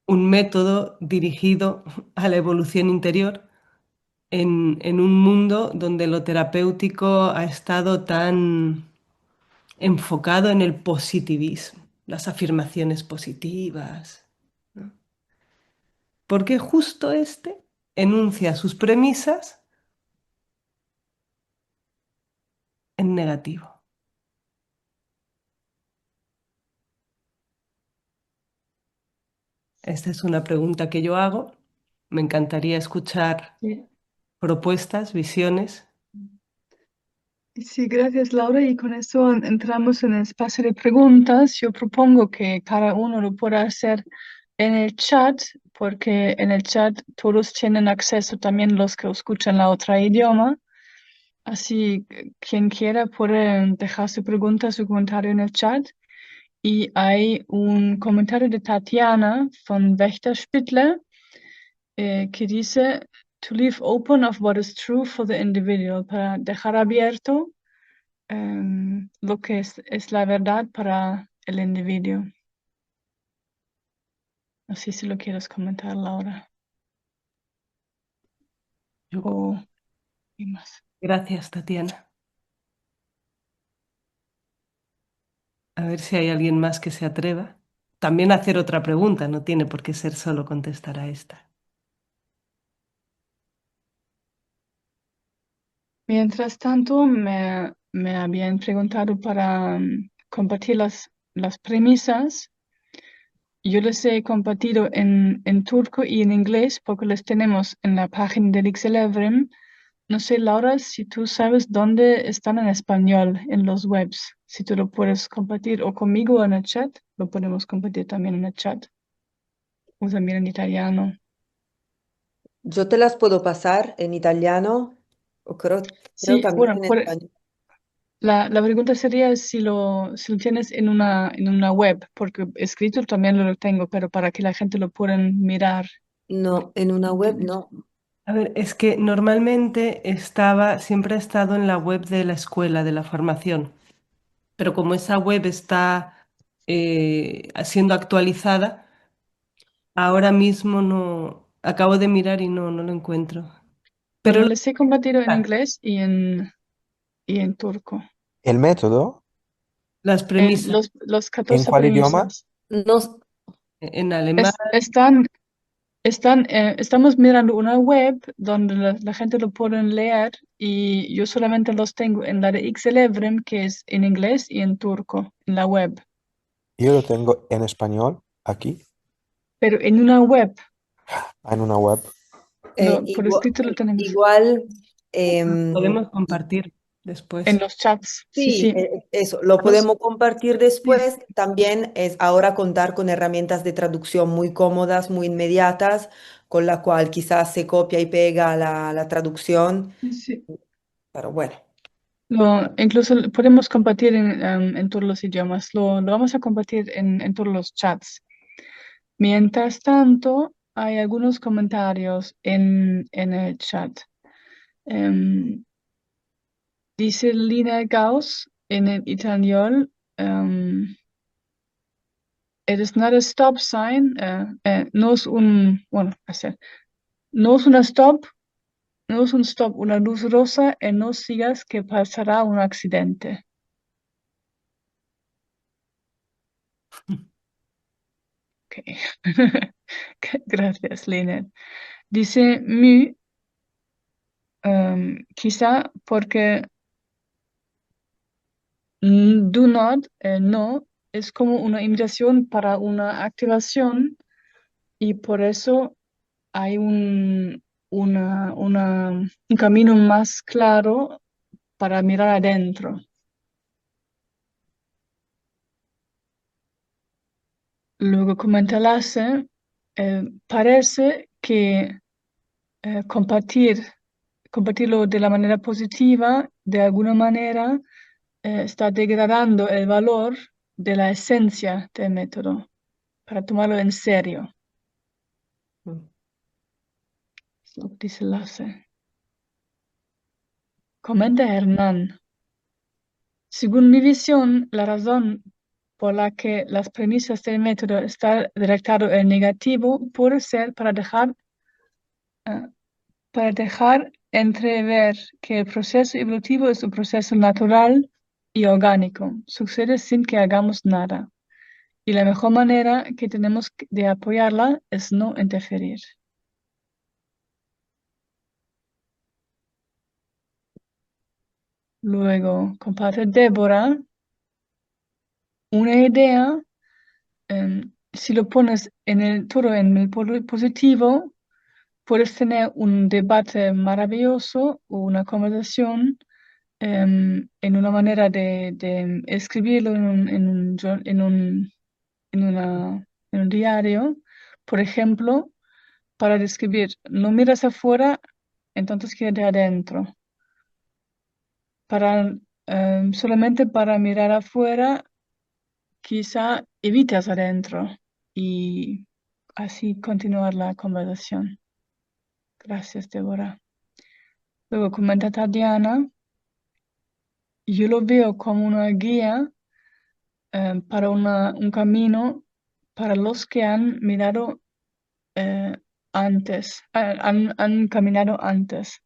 un método dirigido a la evolución interior en un mundo donde lo terapéutico ha estado tan enfocado en el positivismo, las afirmaciones positivas, ¿no? Porque justo este enuncia sus premisas en negativo. Esta es una pregunta que yo hago. Me encantaría escuchar Sí. propuestas, visiones. Sí, gracias Laura. Y con eso entramos en el espacio de preguntas. Yo propongo que cada uno lo pueda hacer en el chat, porque en el chat todos tienen acceso, también los que escuchan la otra idioma. Así, quien quiera puede dejar su pregunta, su comentario en el chat. Y hay un comentario de Tatiana von Wächter-Spittler que dice, to leave open of what is true for the individual, para dejar abierto lo que es la verdad para el individuo. No sé si lo quieres comentar, Laura. O y más. Gracias, Tatiana. A ver si hay alguien más que se atreva. También a hacer otra pregunta, no tiene por qué ser solo contestar a esta. Mientras tanto, me habían preguntado para compartir las premisas. Yo les he compartido en turco y en inglés porque les tenemos en la página del Xelevrim. No sé, Laura, si tú sabes dónde están en español en los webs. Si tú lo puedes compartir o conmigo en el chat, lo podemos compartir también en el chat. O también en italiano. Yo te las puedo pasar en italiano o creo Sí, también bueno, en español. la pregunta sería si lo tienes en una web, porque escrito también lo tengo, pero para que la gente lo pueda mirar. No, en una web ¿Entiendes? no. A ver, es que normalmente siempre ha estado en la web de la escuela, de la formación, pero como esa web está siendo actualizada, ahora mismo no, acabo de mirar y no lo encuentro. Pero Bueno, les he compartido en ah, inglés y en turco. ¿El método? las premisas Los ¿En 14 cuál idioma? premisas. No, en alemán Están, estamos mirando una web donde la gente lo puede leer y yo solamente los tengo en la de Xelevrim, que es en inglés y en turco, en la web. Yo lo tengo en español aquí, Pero en una web, en una web. por escrito lo tenemos. igual, podemos compartir. después. En los chats, sí, Sí, sí. eso, lo A los- podemos compartir sí, después. También es ahora contar con herramientas de traducción muy cómodas, muy inmediatas, con la cual quizás se copia y pega la traducción, sí, sí. pero bueno. Incluso podemos compartir en todos los idiomas. Lo vamos a compartir en todos los chats. Mientras tanto, hay algunos comentarios en el chat. Em, Dice Lina Gauss en el español, it is not a stop sign, no es bueno, no es una stop, no es un stop, una luz rosa, no sigas que pasará un accidente. Ok. Gracias, Lina. Dice quizá porque do not, no, es como una invitación para una activación y por eso hay un camino más claro para mirar adentro. Luego comenta Lasse, parece que compartirlo de la manera positiva, de alguna manera, está degradando el valor de la esencia del método, para tomarlo en serio. Mm. Es lo que dice Lasse. Comenta Hernán. Según mi visión, la razón por la que las premisas del método están redactado en negativo puede ser para dejar entrever que el proceso evolutivo es un proceso natural y orgánico, sucede sin que hagamos nada. Y la mejor manera que tenemos de apoyarla es no interferir. Luego comparte Débora una idea. Si lo pones todo en el polo positivo, puedes tener un debate maravilloso o una conversación en una manera de escribirlo en un diario. Por ejemplo, para describir, no miras afuera, entonces quédate adentro. Solamente para mirar afuera, quizá evitas adentro y así continuar la conversación. Gracias, Débora. Luego comenta Tatiana, yo lo veo como una guía para un camino para los que han mirado antes, han caminado antes,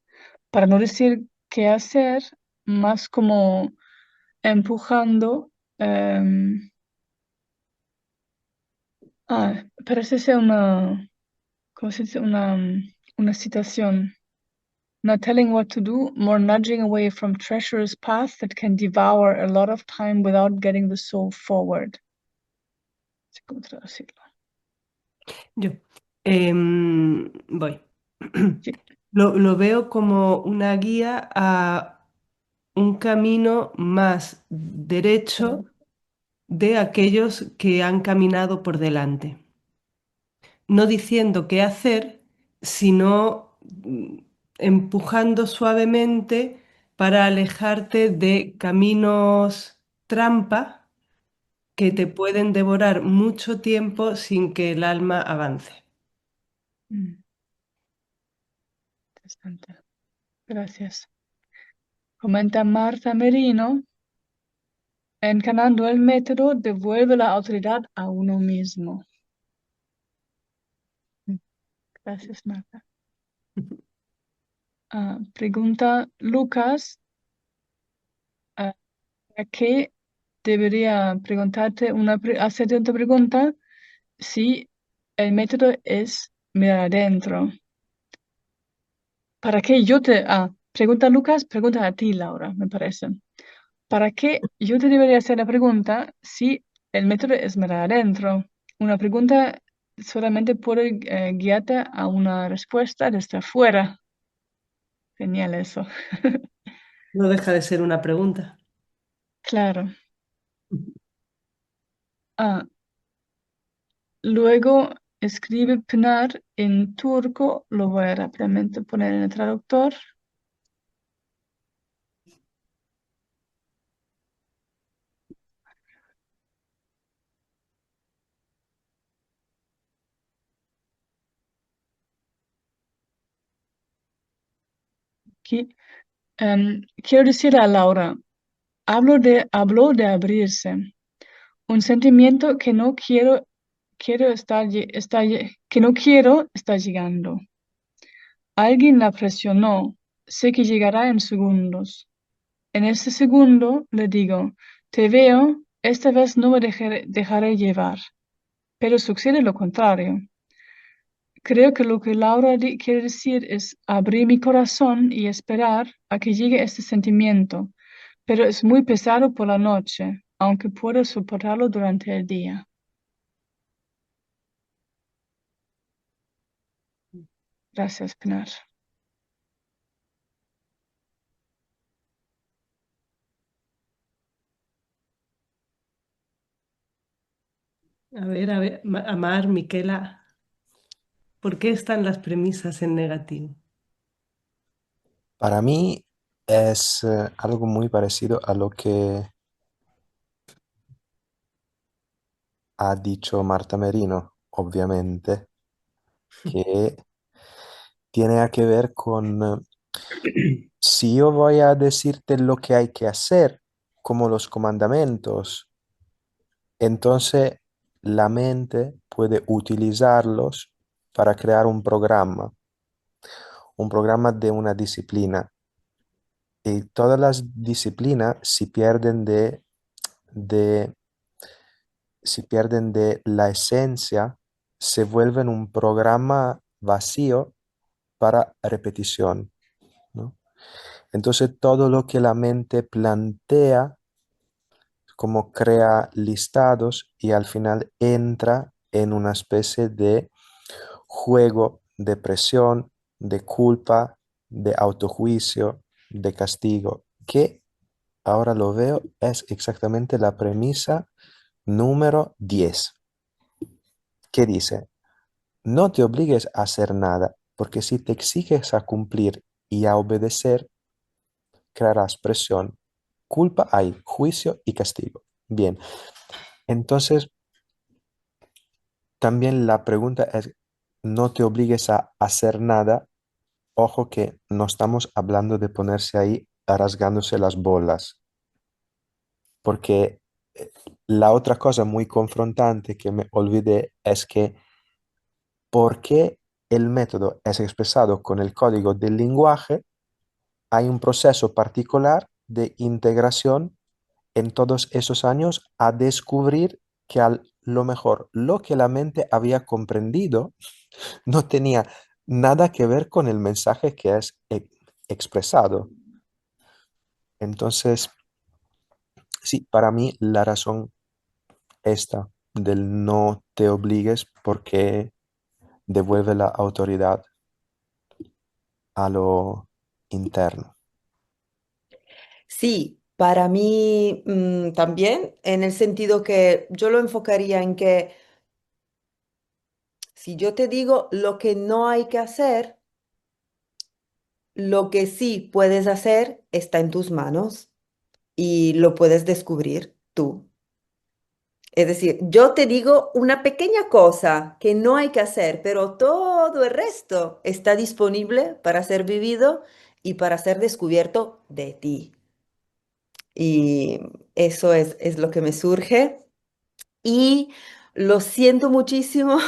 para no decir qué hacer, más como empujando. Parece ser ¿cómo se dice? Una citación. Not telling what to do, more nudging away from treacherous paths that can devour a lot of time without getting the soul forward. No sé cómo traducirlo. Yo voy. Sí. Lo veo como una guía a un camino más derecho de aquellos que han caminado por delante. No diciendo qué hacer, sino empujando suavemente para alejarte de caminos trampa que te pueden devorar mucho tiempo sin que el alma avance. Interesante. Gracias. Comenta Marta Merino. Encarnando el método, devuelve la autoridad a uno mismo. Gracias, Marta. Pregunta Lucas, ¿a qué debería hacerte otra pregunta si el método es mirar adentro? ¿Para qué pregunta Lucas, pregunta a ti, Laura, me parece. ¿Para qué yo te debería hacer la pregunta si el método es mirar adentro? Una pregunta solamente puede guiarte a una respuesta desde afuera. Genial eso. No deja de ser una pregunta. Claro. Ah, luego escribe Pınar en turco, lo voy a rápidamente poner en el traductor. Aquí. Quiero decir a Laura, habló de abrirse, un sentimiento que no quiero que no quiero está llegando. Alguien la presionó, sé que llegará en segundos. En ese segundo le digo, te veo, esta vez no me dejaré llevar, pero sucede lo contrario. Creo que lo que Laura quiere decir es abrir mi corazón y esperar a que llegue este sentimiento, pero es muy pesado por la noche, aunque puedo soportarlo durante el día. Gracias, Pinar. A ver, Amar, Miquela, ¿por qué están las premisas en negativo? Para mí es algo muy parecido a lo que ha dicho Marta Merino, obviamente, que tiene que ver con si yo voy a decirte lo que hay que hacer, como los comandamientos, entonces la mente puede utilizarlos para crear un programa de una disciplina. Y todas las disciplinas, de, si pierden de la esencia, se vuelven un programa vacío para repetición, ¿no? Entonces todo lo que la mente plantea, como crea listados y al final entra en una especie de juego de presión, de culpa, de autojuicio, de castigo, que ahora lo veo es exactamente la premisa número 10, que dice, no te obligues a hacer nada, porque si te exiges a cumplir y a obedecer, crearás presión, culpa hay, juicio y castigo. Bien, entonces también la pregunta es, no te obligues a hacer nada. Ojo que no estamos hablando de ponerse ahí rasgándose las bolas, porque la otra cosa muy confrontante que me olvidé es que ¿por qué el método es expresado con el código del lenguaje? Hay un proceso particular de integración en todos esos años a descubrir que a lo mejor lo que la mente había comprendido no tenía nada que ver con el mensaje que es expresado. Entonces, sí, para mí la razón esta del no te obligues porque devuelve la autoridad a lo interno. Sí, para mí también, en el sentido que yo lo enfocaría en que si yo te digo lo que no hay que hacer, lo que sí puedes hacer está en tus manos y lo puedes descubrir tú. Es decir, yo te digo una pequeña cosa que no hay que hacer, pero todo el resto está disponible para ser vivido y para ser descubierto de ti. Y eso es lo que me surge. Y lo siento muchísimo.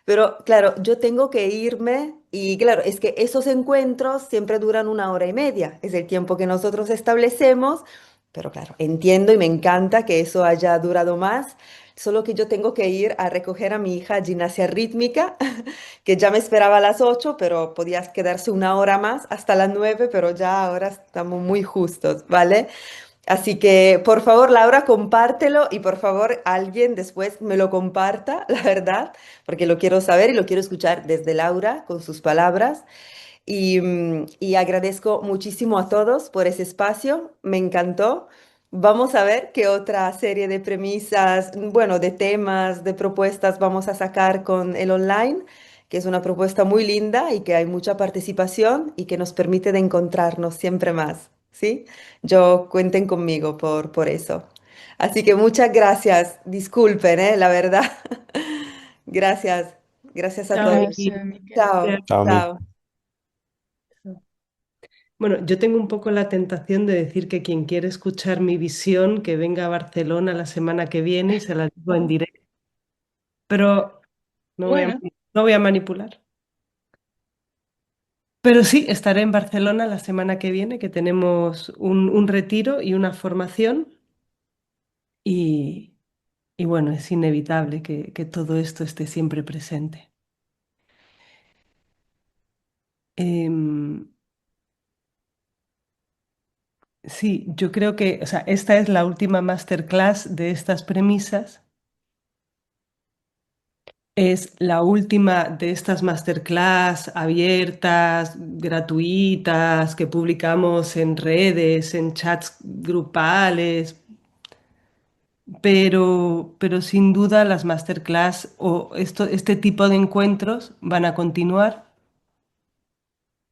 Pero claro, yo tengo que irme y claro, es que esos encuentros siempre duran 1 hora y media, es el tiempo que nosotros establecemos, pero claro, entiendo y me encanta que eso haya durado más, solo que yo tengo que ir a recoger a mi hija a gimnasia rítmica, que ya me esperaba a las 8, pero podías quedarse 1 hora más hasta las 9, pero ya ahora estamos muy justos, ¿vale? Así que, por favor, Laura, compártelo y por favor, alguien después me lo comparta, la verdad, porque lo quiero saber y lo quiero escuchar desde Laura con sus palabras. Y agradezco muchísimo a todos por ese espacio, me encantó. Vamos a ver qué otra serie de premisas, bueno, de temas, de propuestas vamos a sacar con el online, que es una propuesta muy linda y que hay mucha participación y que nos permite de encontrarnos siempre más, ¿sí? Yo cuenten conmigo por eso. Así que muchas gracias. Disculpen, la verdad. Gracias. Gracias a Chao, todos. Vicky. Gracias, Miquel. Chao. Chao, Mi. Chao. Bueno, yo tengo un poco la tentación de decir que quien quiere escuchar mi visión, que venga a Barcelona la semana que viene y se la digo en directo, pero Bueno, no voy a manipular. Pero sí, estaré en Barcelona la semana que viene, que tenemos un retiro y una formación y, y bueno, es inevitable que todo esto esté siempre presente. Em, sí, yo creo que, o sea, esta es la última masterclass de estas premisas. Es la última de estas masterclass abiertas, gratuitas, que publicamos en redes, en chats grupales, pero sin duda las masterclass o este tipo de encuentros van a continuar.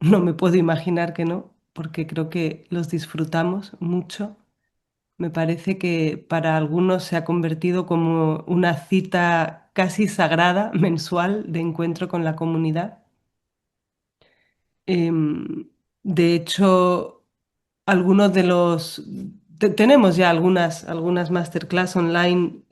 No me puedo imaginar que no, porque creo que los disfrutamos mucho. Me parece que para algunos se ha convertido como una cita casi sagrada mensual de encuentro con la comunidad. Em, de hecho, algunos de los... tenemos ya algunas masterclass online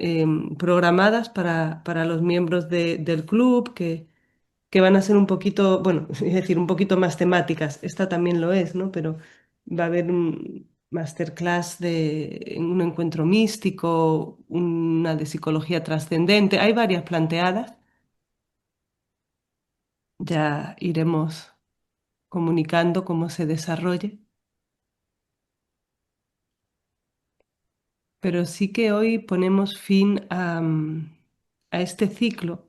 programadas para los miembros del club que van a ser un poquito, bueno, es decir, un poquito más temáticas. Esta también lo es, ¿no? Pero va a haber un masterclass de un encuentro místico, una de psicología trascendente. Hay varias planteadas. Ya iremos comunicando cómo se desarrolle. Pero sí que hoy ponemos fin a este ciclo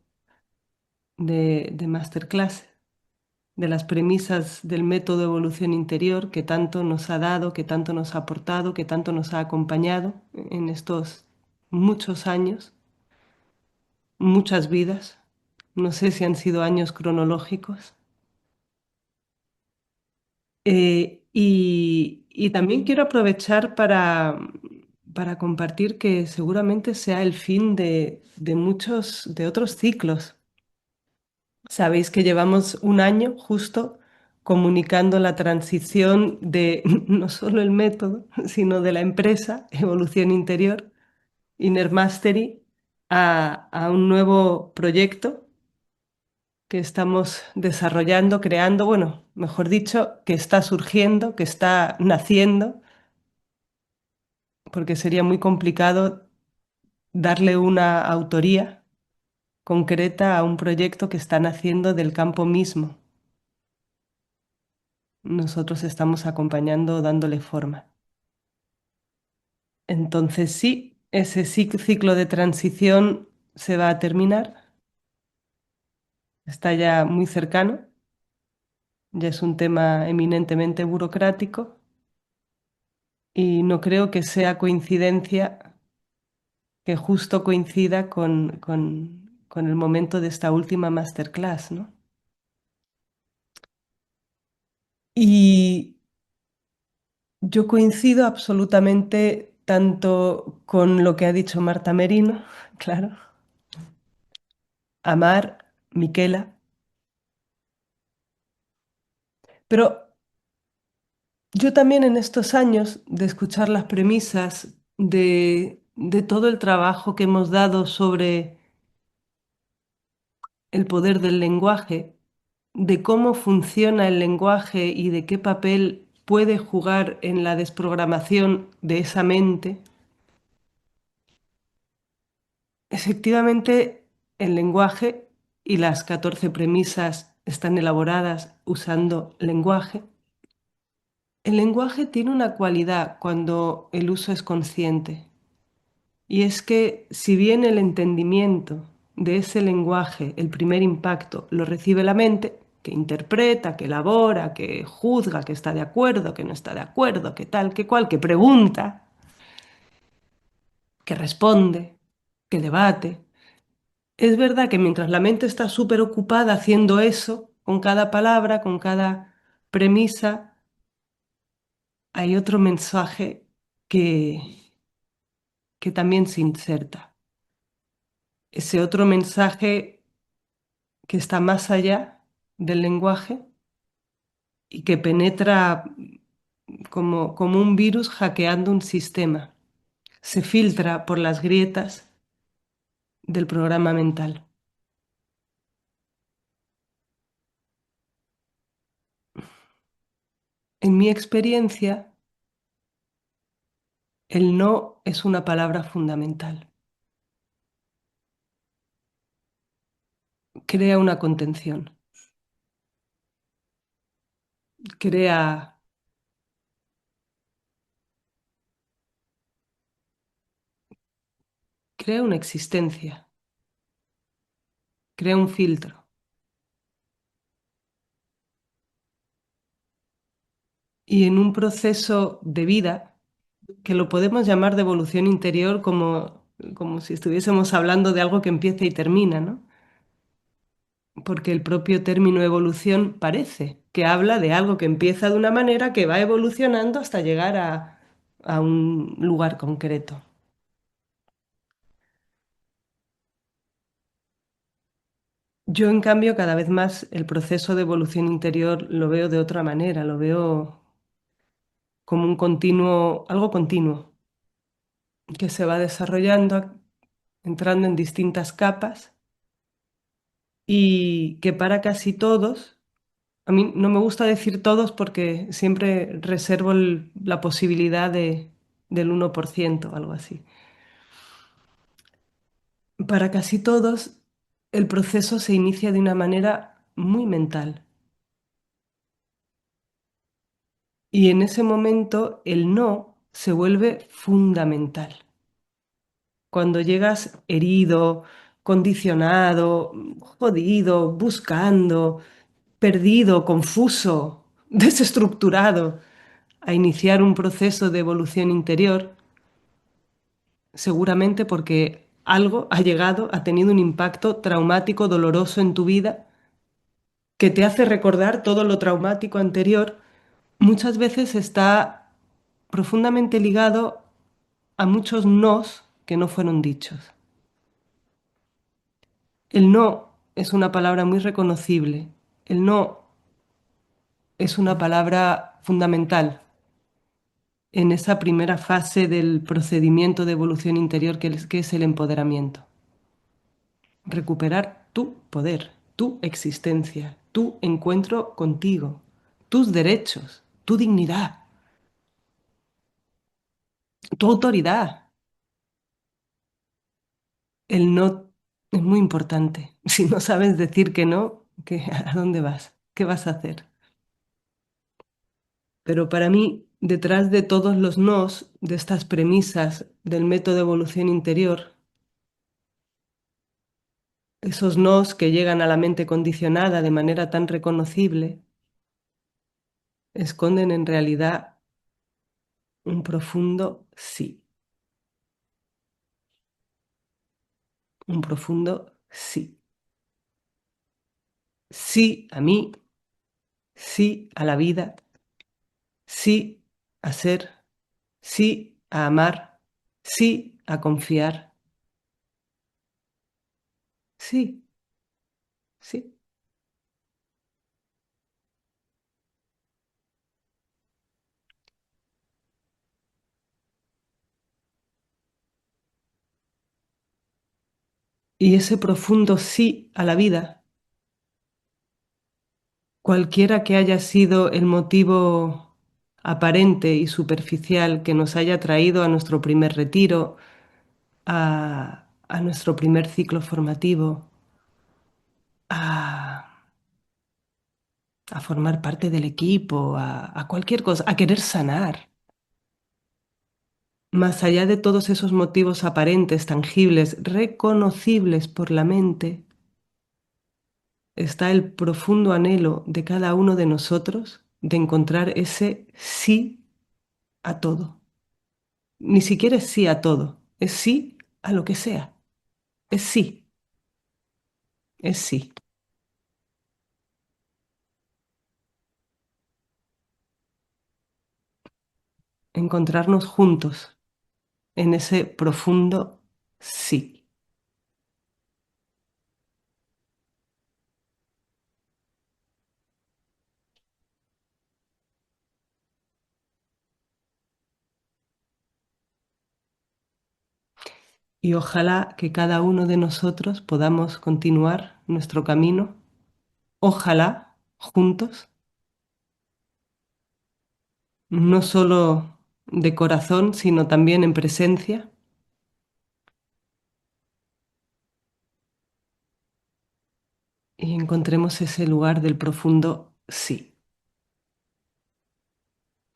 de masterclass, de las premisas del método de evolución interior que tanto nos ha dado, que tanto nos ha aportado, que tanto nos ha acompañado en estos muchos años, muchas vidas. No sé si han sido años cronológicos. Y también quiero aprovechar para compartir que seguramente sea el fin de muchos de otros ciclos. Sabéis que llevamos un año justo comunicando la transición de no solo el método, sino de la empresa Evolución Interior, Inner Mastery, a un nuevo proyecto que estamos desarrollando, creando, bueno, mejor dicho, que está surgiendo, que está naciendo, porque sería muy complicado darle una autoría concreta a un proyecto que está naciendo del campo mismo. Nosotros estamos acompañando, dándole forma. Entonces sí, ese ciclo de transición se va a terminar, está ya muy cercano, ya es un tema eminentemente burocrático y no creo que sea coincidencia que justo coincida con el momento de esta última masterclass, ¿no? Y yo coincido absolutamente tanto con lo que ha dicho Marta Merino, claro, Amar, Miquela, pero yo también en estos años de escuchar las premisas de todo el trabajo que hemos dado sobre el poder del lenguaje, de cómo funciona el lenguaje y de qué papel puede jugar en la desprogramación de esa mente, efectivamente el lenguaje y las 14 premisas están elaboradas usando lenguaje. El lenguaje tiene una cualidad cuando el uso es consciente, y es que si bien el entendimiento de ese lenguaje, el primer impacto, lo recibe la mente, que interpreta, que elabora, que juzga, que está de acuerdo, que no está de acuerdo, que tal, que cual, que pregunta, que responde, que debate. Es verdad que mientras la mente está súper ocupada haciendo eso, con cada palabra, con cada premisa, hay otro mensaje que también se inserta. Ese otro mensaje que está más allá del lenguaje y que penetra como un virus hackeando un sistema. Se filtra por las grietas del programa mental. En mi experiencia, el no es una palabra fundamental. Crea una contención, crea, crea una existencia, crea un filtro. Y en un proceso de vida, que lo podemos llamar de evolución interior como si estuviésemos hablando de algo que empieza y termina, ¿no? Porque el propio término evolución parece que habla de algo que empieza de una manera que va evolucionando hasta llegar a un lugar concreto. Yo, en cambio, cada vez más el proceso de evolución interior lo veo de otra manera, lo veo como un continuo, algo continuo, que se va desarrollando, entrando en distintas capas y que para casi todos, a mí no me gusta decir todos porque siempre reservo la posibilidad del 1%, algo así. Para casi todos, el proceso se inicia de una manera muy mental. Y en ese momento el no se vuelve fundamental. Cuando llegas herido, condicionado, jodido, buscando, perdido, confuso, desestructurado, a iniciar un proceso de evolución interior, seguramente porque algo ha llegado, ha tenido un impacto traumático, doloroso en tu vida, que te hace recordar todo lo traumático anterior, muchas veces está profundamente ligado a muchos nos que no fueron dichos. El no es una palabra muy reconocible. El no es una palabra fundamental en esa primera fase del procedimiento de evolución interior que es el empoderamiento. Recuperar tu poder, tu existencia, tu encuentro contigo, tus derechos, tu dignidad, tu autoridad. El no es muy importante. Si no sabes decir que no, ¿a dónde vas? ¿Qué vas a hacer? Pero para mí, detrás de todos los nos, de estas premisas del método de evolución interior, esos nos que llegan a la mente condicionada de manera tan reconocible, esconden en realidad un profundo sí. Un profundo sí. Sí a mí, sí a la vida, sí a ser, sí a amar, sí a confiar, sí, sí. Y ese profundo sí a la vida, cualquiera que haya sido el motivo aparente y superficial que nos haya traído a nuestro primer retiro, a nuestro primer ciclo formativo, a, a formar parte del equipo, a cualquier cosa, a querer sanar. Más allá de todos esos motivos aparentes, tangibles, reconocibles por la mente, está el profundo anhelo de cada uno de nosotros de encontrar ese sí a todo. Ni siquiera es sí a todo, es sí a lo que sea. Es sí, es sí. Encontrarnos juntos en ese profundo sí. Y ojalá que cada uno de nosotros podamos continuar nuestro camino, ojalá juntos, no solo de corazón, sino también en presencia, y encontremos ese lugar del profundo sí.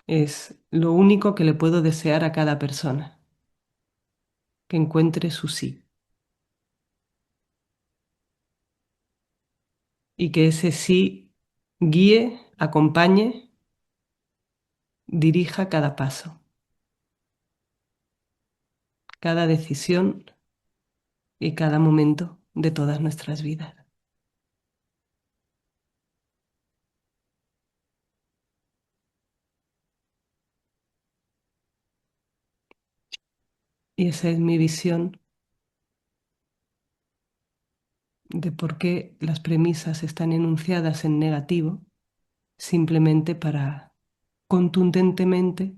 Es lo único que le puedo desear a cada persona, que encuentre su sí. Y que ese sí guíe, acompañe, dirija cada paso, cada decisión y cada momento de todas nuestras vidas. Y esa es mi visión de por qué las premisas están enunciadas en negativo, simplemente para contundentemente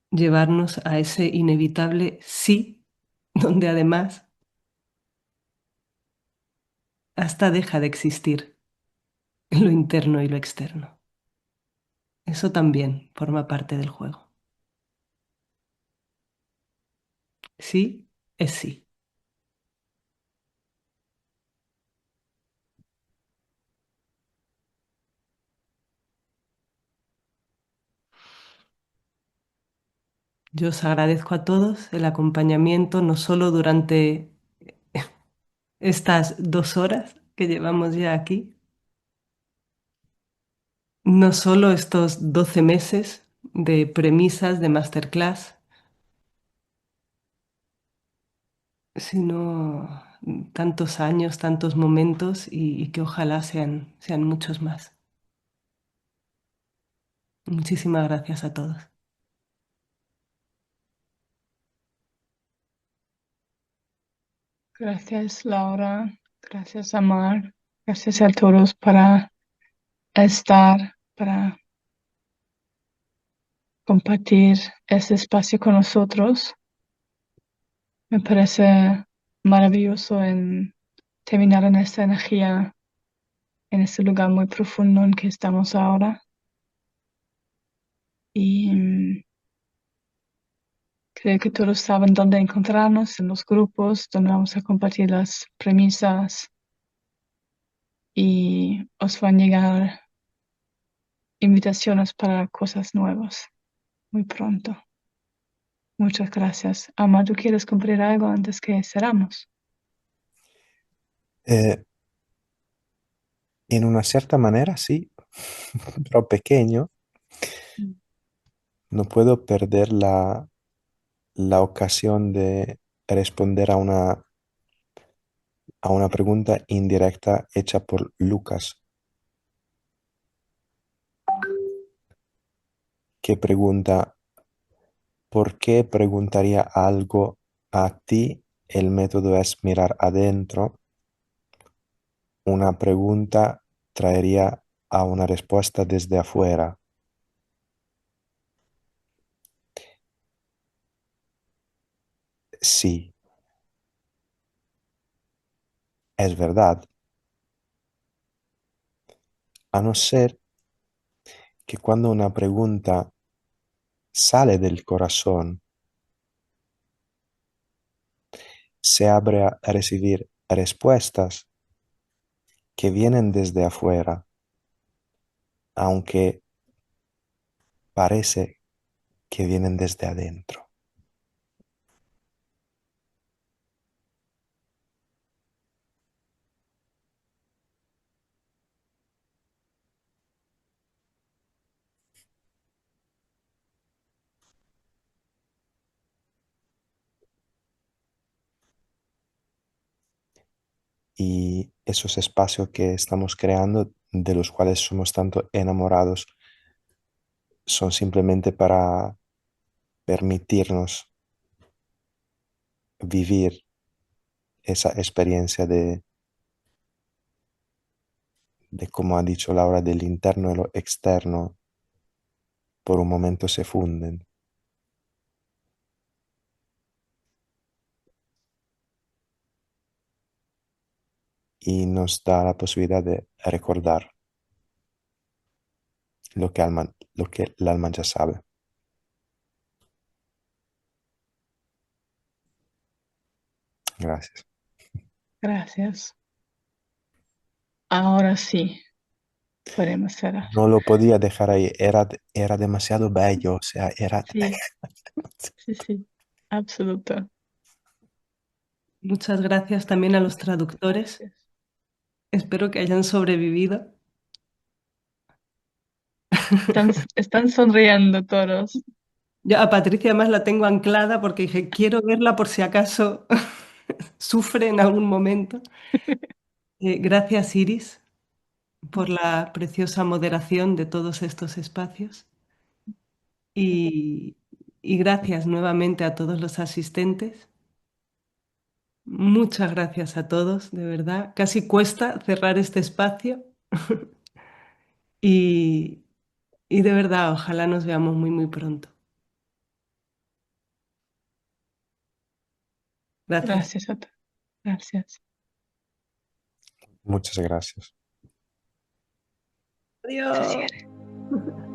llevarnos a ese inevitable sí, donde además hasta deja de existir lo interno y lo externo. Eso también forma parte del juego. Sí es sí. Yo os agradezco a todos el acompañamiento, no solo durante estas 2 horas que llevamos ya aquí, no solo estos 12 meses de premisas de masterclass, sino tantos años, tantos momentos y que ojalá sean muchos más. Muchísimas gracias a todos. Gracias, Laura. Gracias, Amar. Gracias a todos para estar, para compartir este espacio con nosotros. Me parece maravilloso en terminar en esta energía, en este lugar muy profundo en que estamos ahora. Y creo que todos saben dónde encontrarnos en los grupos, donde vamos a compartir las premisas y os van a llegar invitaciones para cosas nuevas muy pronto. Muchas gracias. Ama, ¿tú quieres compartir algo antes que cerramos? Eh, en una cierta manera, sí, pero pequeño. No puedo perder la ocasión de responder a una pregunta indirecta hecha por Lucas, que pregunta, ¿por qué preguntaría algo a ti? El método es mirar adentro. Una pregunta traería a una respuesta desde afuera. Sí, es verdad, a no ser que cuando una pregunta sale del corazón, se abre a recibir respuestas que vienen desde afuera, aunque parece que vienen desde adentro. y esos espacios que estamos creando, de los cuales somos tanto enamorados, son simplemente para permitirnos vivir esa experiencia de, como ha dicho Laura, del interno y lo externo por un momento se funden. Y nos da la posibilidad de recordar lo que el alma ya sabe. Gracias. Gracias. Ahora sí, podemos cerrar. No lo podía dejar ahí, era demasiado bello, o sea, era... Sí, sí, sí, absoluto. Muchas gracias también a los traductores. Gracias. Espero que hayan sobrevivido. Están sonriendo todos. Yo a Patricia además la tengo anclada porque dije, quiero verla por si acaso sufre en algún momento. Gracias, Iris, por la preciosa moderación de todos estos espacios. Y, y gracias nuevamente a todos los asistentes. Muchas gracias a todos, de verdad. Casi cuesta cerrar este espacio. Y, y de verdad, ojalá nos veamos muy, muy pronto. Gracias. Gracias a todos. Gracias. Muchas gracias. Se Adiós. cierre.